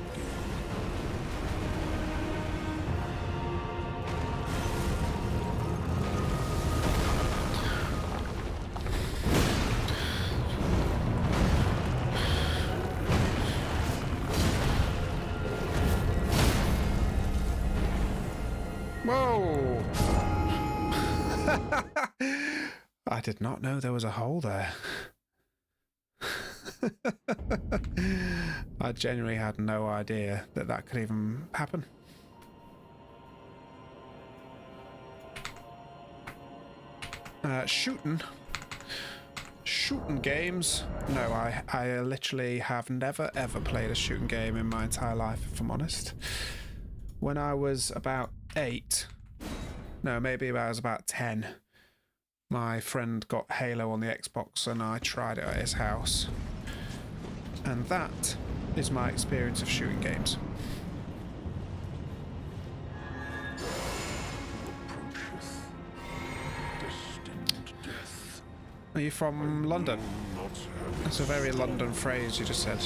Whoa! I did not know there was a hole there. I genuinely had no idea that that could even happen. Shooting games? No, I literally have never ever played a shooting game in my entire life, if I'm honest. When I was about 8, no, maybe I was about 10, my friend got Halo on the Xbox and I tried it at his house. And that is my experience of shooting games. Are you from London? That's a very London phrase you just said.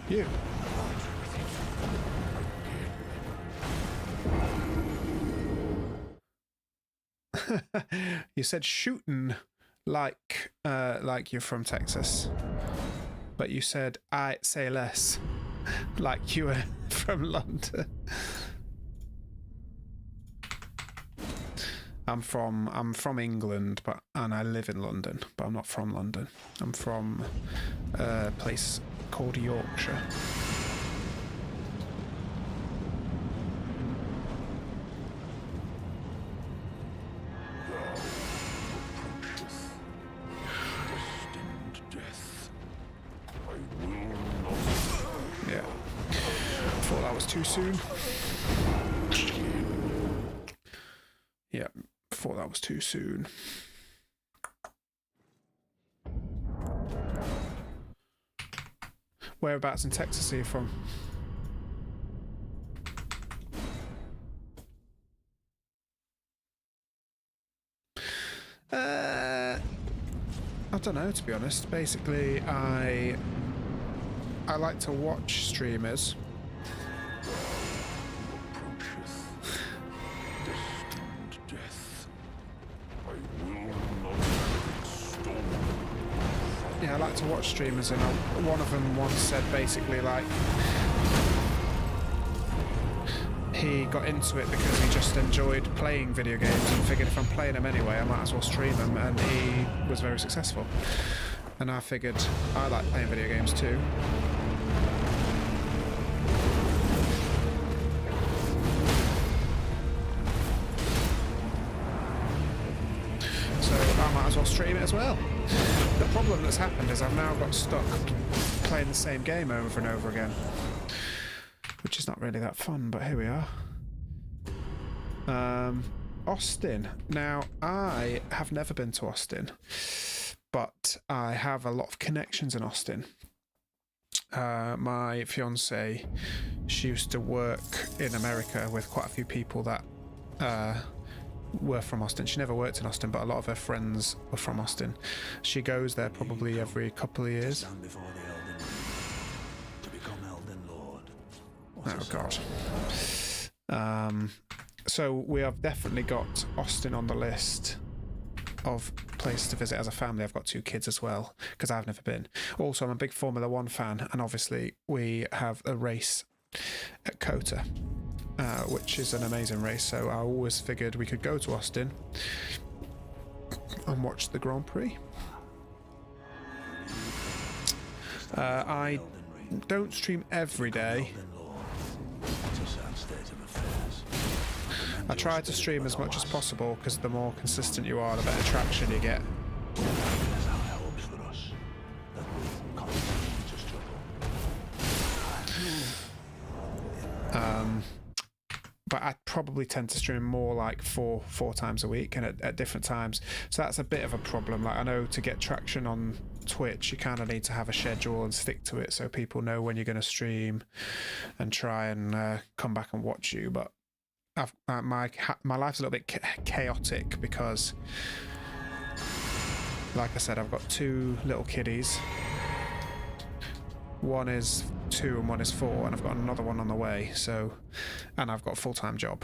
You. You said shooting like you're from Texas, but you said I say less like you were from London. I'm from England, and I live in London, but I'm not from London. I'm from a place called Yorkshire. Yeah. Thought that was too soon. Yeah, thought that was too soon. Whereabouts in Texas are you from? I don't know, to be honest. Basically, I like to watch streamers. Yeah, I like to watch streamers, and one of them once said basically like he got into it because he just enjoyed playing video games and figured if I'm playing them anyway, I might as well stream them, and he was very successful. And I figured I like playing video games too. well stream it as well. The problem that's happened is I've now got stuck playing the same game over and over again, which is not really that fun, but here we are. Austin. Now, I have never been to Austin, but I have a lot of connections in Austin. My fiance, she used to work in America with quite a few people that were from Austin. She never worked in Austin, but a lot of her friends were from Austin. She goes there probably every couple of years. Stand before the Elden Ring, to become Elden Lord. Oh God. So we have definitely got Austin on the list of places to visit as a family. I've got 2 kids as well, because I've never been. Also, I'm a big Formula 1 fan, and obviously we have a race at COTA, which is an amazing race, so I always figured we could go to Austin and watch the Grand Prix. I don't stream every day. I try to stream as much as possible, because the more consistent you are, the better traction you get. But I probably tend to stream more like four times a week, and at different times. So that's a bit of a problem. Like, I know to get traction on Twitch, you kind of need to have a schedule and stick to it, so people know when you're going to stream and try and come back and watch you. But my life's a little bit chaotic, because, like I said, I've got 2 little kiddies. One is 2 and one is 4, and I've got another one on the way. So, and I've got a full-time job.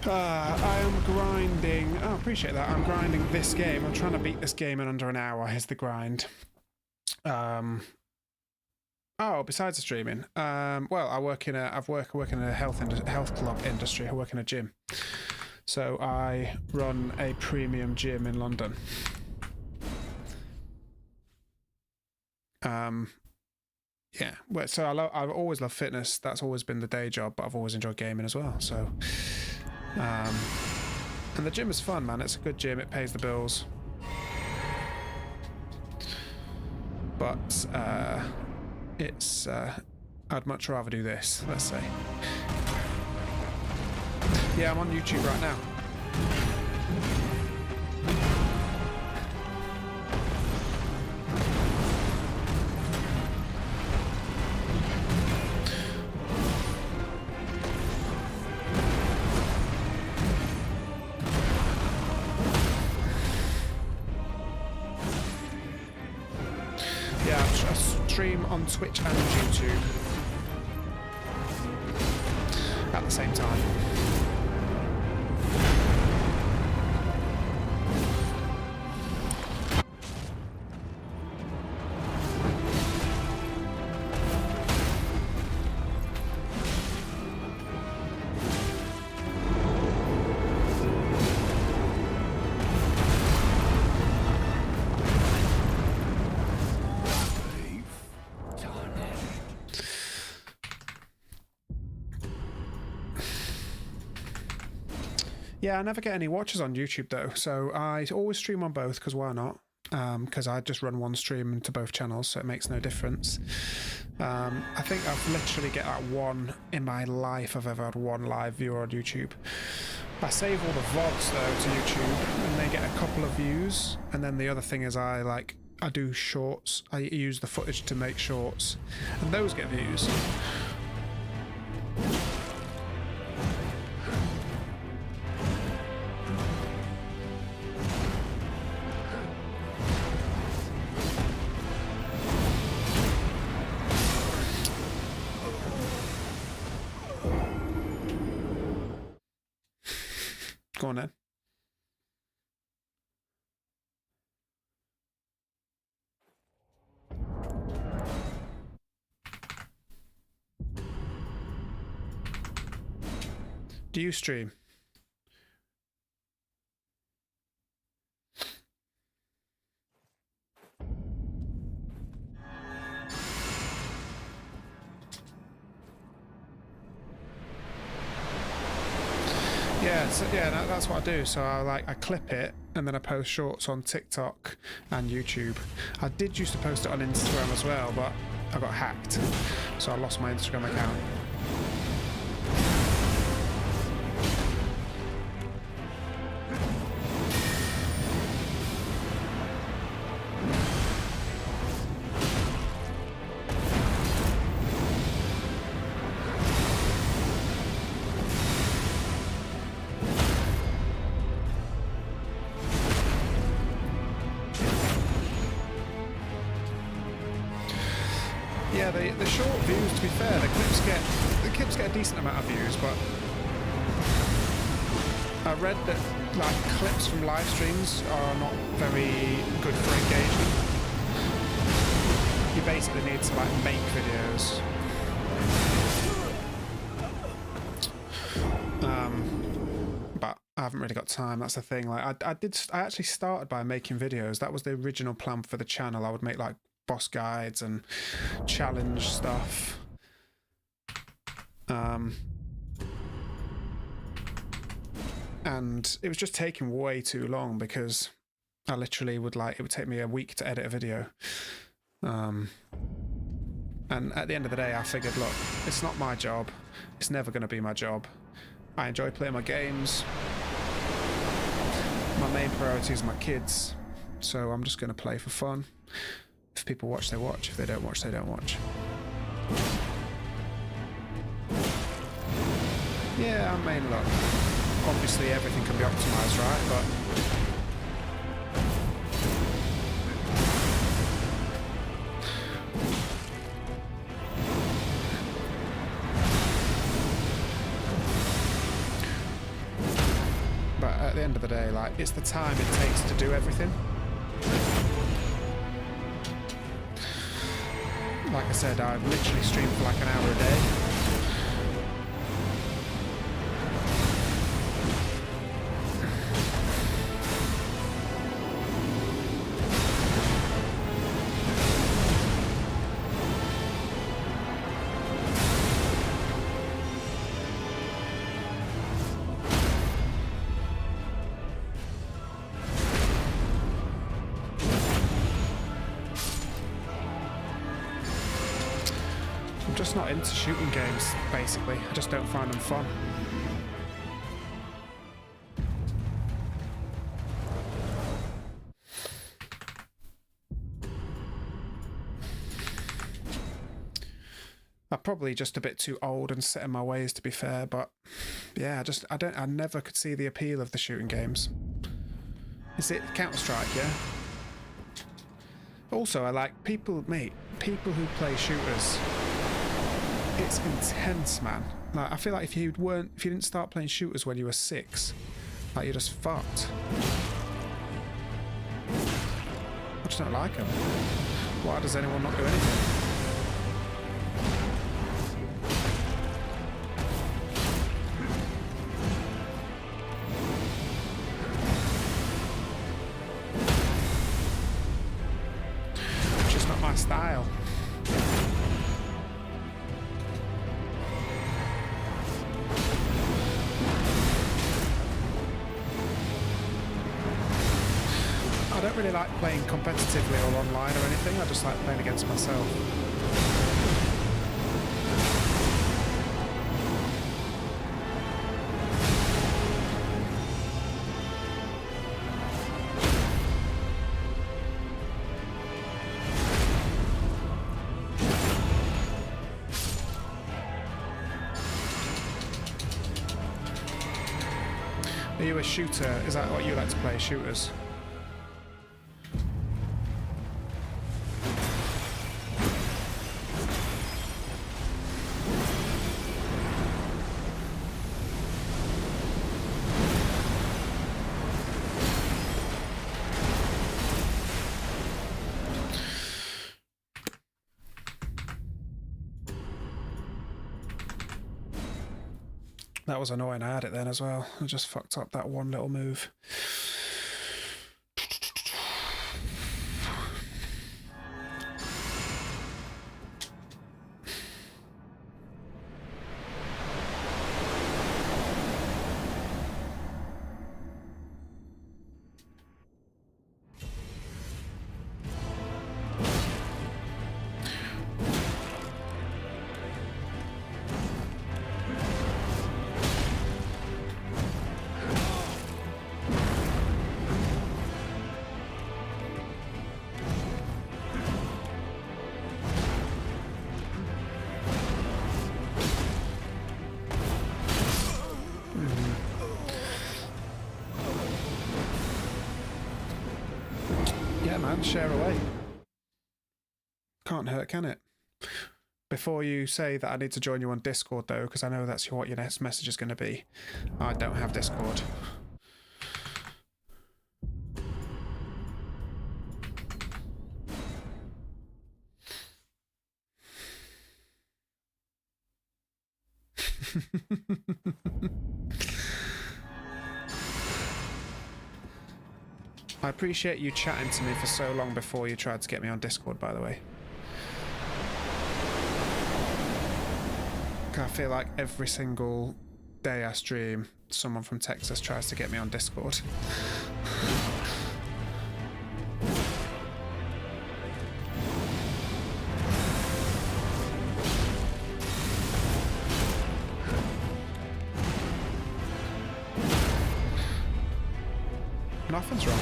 I am grinding. Oh, appreciate that. I'm grinding this game. I'm trying to beat this game in under an hour. Here's the grind. Oh, besides the streaming, well, I work in a health club industry. I work in a gym, so I run a premium gym in London. Yeah, well, so I've always loved fitness. That's always been the day job, but I've always enjoyed gaming as well. So, and the gym is fun, man. It's a good gym. It pays the bills. But it's I'd much rather do this, let's say. Yeah, I'm on YouTube right now. Stream on Twitch and YouTube at the same time. Yeah, I never get any watchers on YouTube though, so I always stream on both, because why not? because I just run one stream to both channels, so it makes no difference. I think I've literally get like one in my life I've ever had one live viewer on YouTube. I save all the VODs though to YouTube, and they get a couple of views. And then the other thing is I do shorts. I use the footage to make shorts, and those get views. Go on then. Do you stream? Yeah, so yeah, that's what I do. So I clip it and then I post shorts on TikTok and YouTube. I did used to post it on Instagram as well, but I got hacked, so I lost my Instagram account. Yeah, the short views, to be fair, the clips get a decent amount of views, but I read that like clips from live streams are not very good for engagement. You basically need to like make videos. But I haven't really got time. That's the thing. Like I actually started by making videos. That was the original plan for the channel. I would make like boss guides and challenge stuff. And it was just taking way too long because I literally would it would take me a week to edit a video. And at the end of the day, I figured, look, it's not my job. It's never going to be my job. I enjoy playing my games. My main priority is my kids. So I'm just going to play for fun. If people watch, they watch. If they don't watch, they don't watch. Yeah, I mean, look, obviously everything can be optimised, right? But at the end of the day, like, it's the time it takes to do everything. Like I said, I literally stream for like an hour a day. I'm just not into shooting games, basically. I just don't find them fun. I'm probably just a bit too old and set in my ways, to be fair, but yeah, I never could see the appeal of the shooting games. Is it Counter-Strike, yeah? Also, I like people who play shooters. It's intense, man. Like, I feel like if you didn't start playing shooters when you were 6, like, you're just fucked. I just don't like them. Why does anyone not do anything? It's just not my style. don't really like playing competitively or online or anything. I just like playing against myself. Are you a shooter? Is that what you like to play, shooters? That was annoying. I had it then as well. I just fucked up that one little move. Yeah, man, share away. Can't hurt, can it? Before you say that I need to join you on Discord, though, because I know that's what your next message is going to be. I don't have Discord. I appreciate you chatting to me for so long before you tried to get me on Discord, by the way. I feel like every single day I stream, someone from Texas tries to get me on Discord. Nothing's wrong.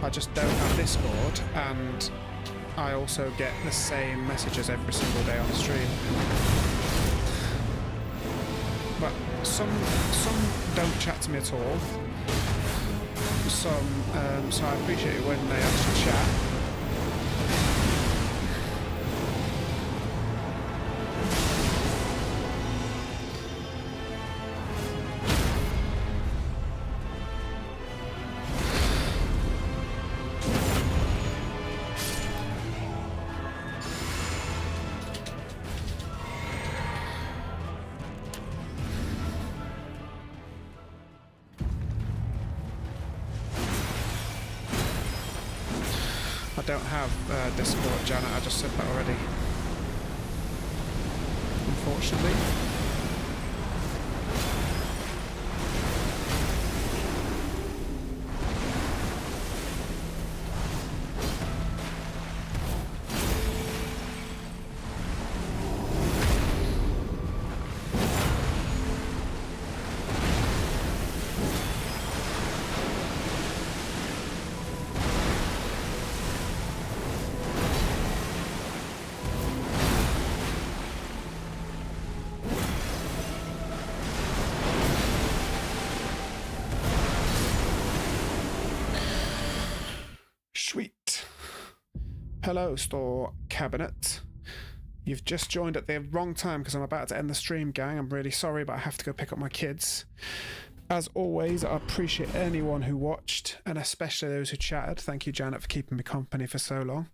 I just don't have Discord, and I also get the same messages every single day on the stream. But some don't chat to me at all. So I appreciate it when they actually chat. I don't have Discord, Janet. I just said that already. Unfortunately. Sweet. Hello, store cabinet. You've just joined at the wrong time because I'm about to end the stream, gang. I'm really sorry, but I have to go pick up my kids. As always, I appreciate anyone who watched, and especially those who chatted. Thank you, Janet, for keeping me company for so long.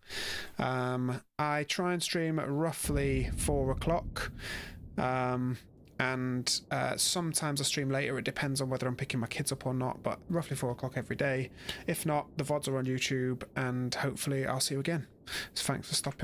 I try and stream at roughly 4 o'clock. And sometimes I stream later. It depends on whether I'm picking my kids up or not, but roughly 4 o'clock every day. If not, the VODs are on YouTube, and hopefully I'll see you again. So thanks for stopping.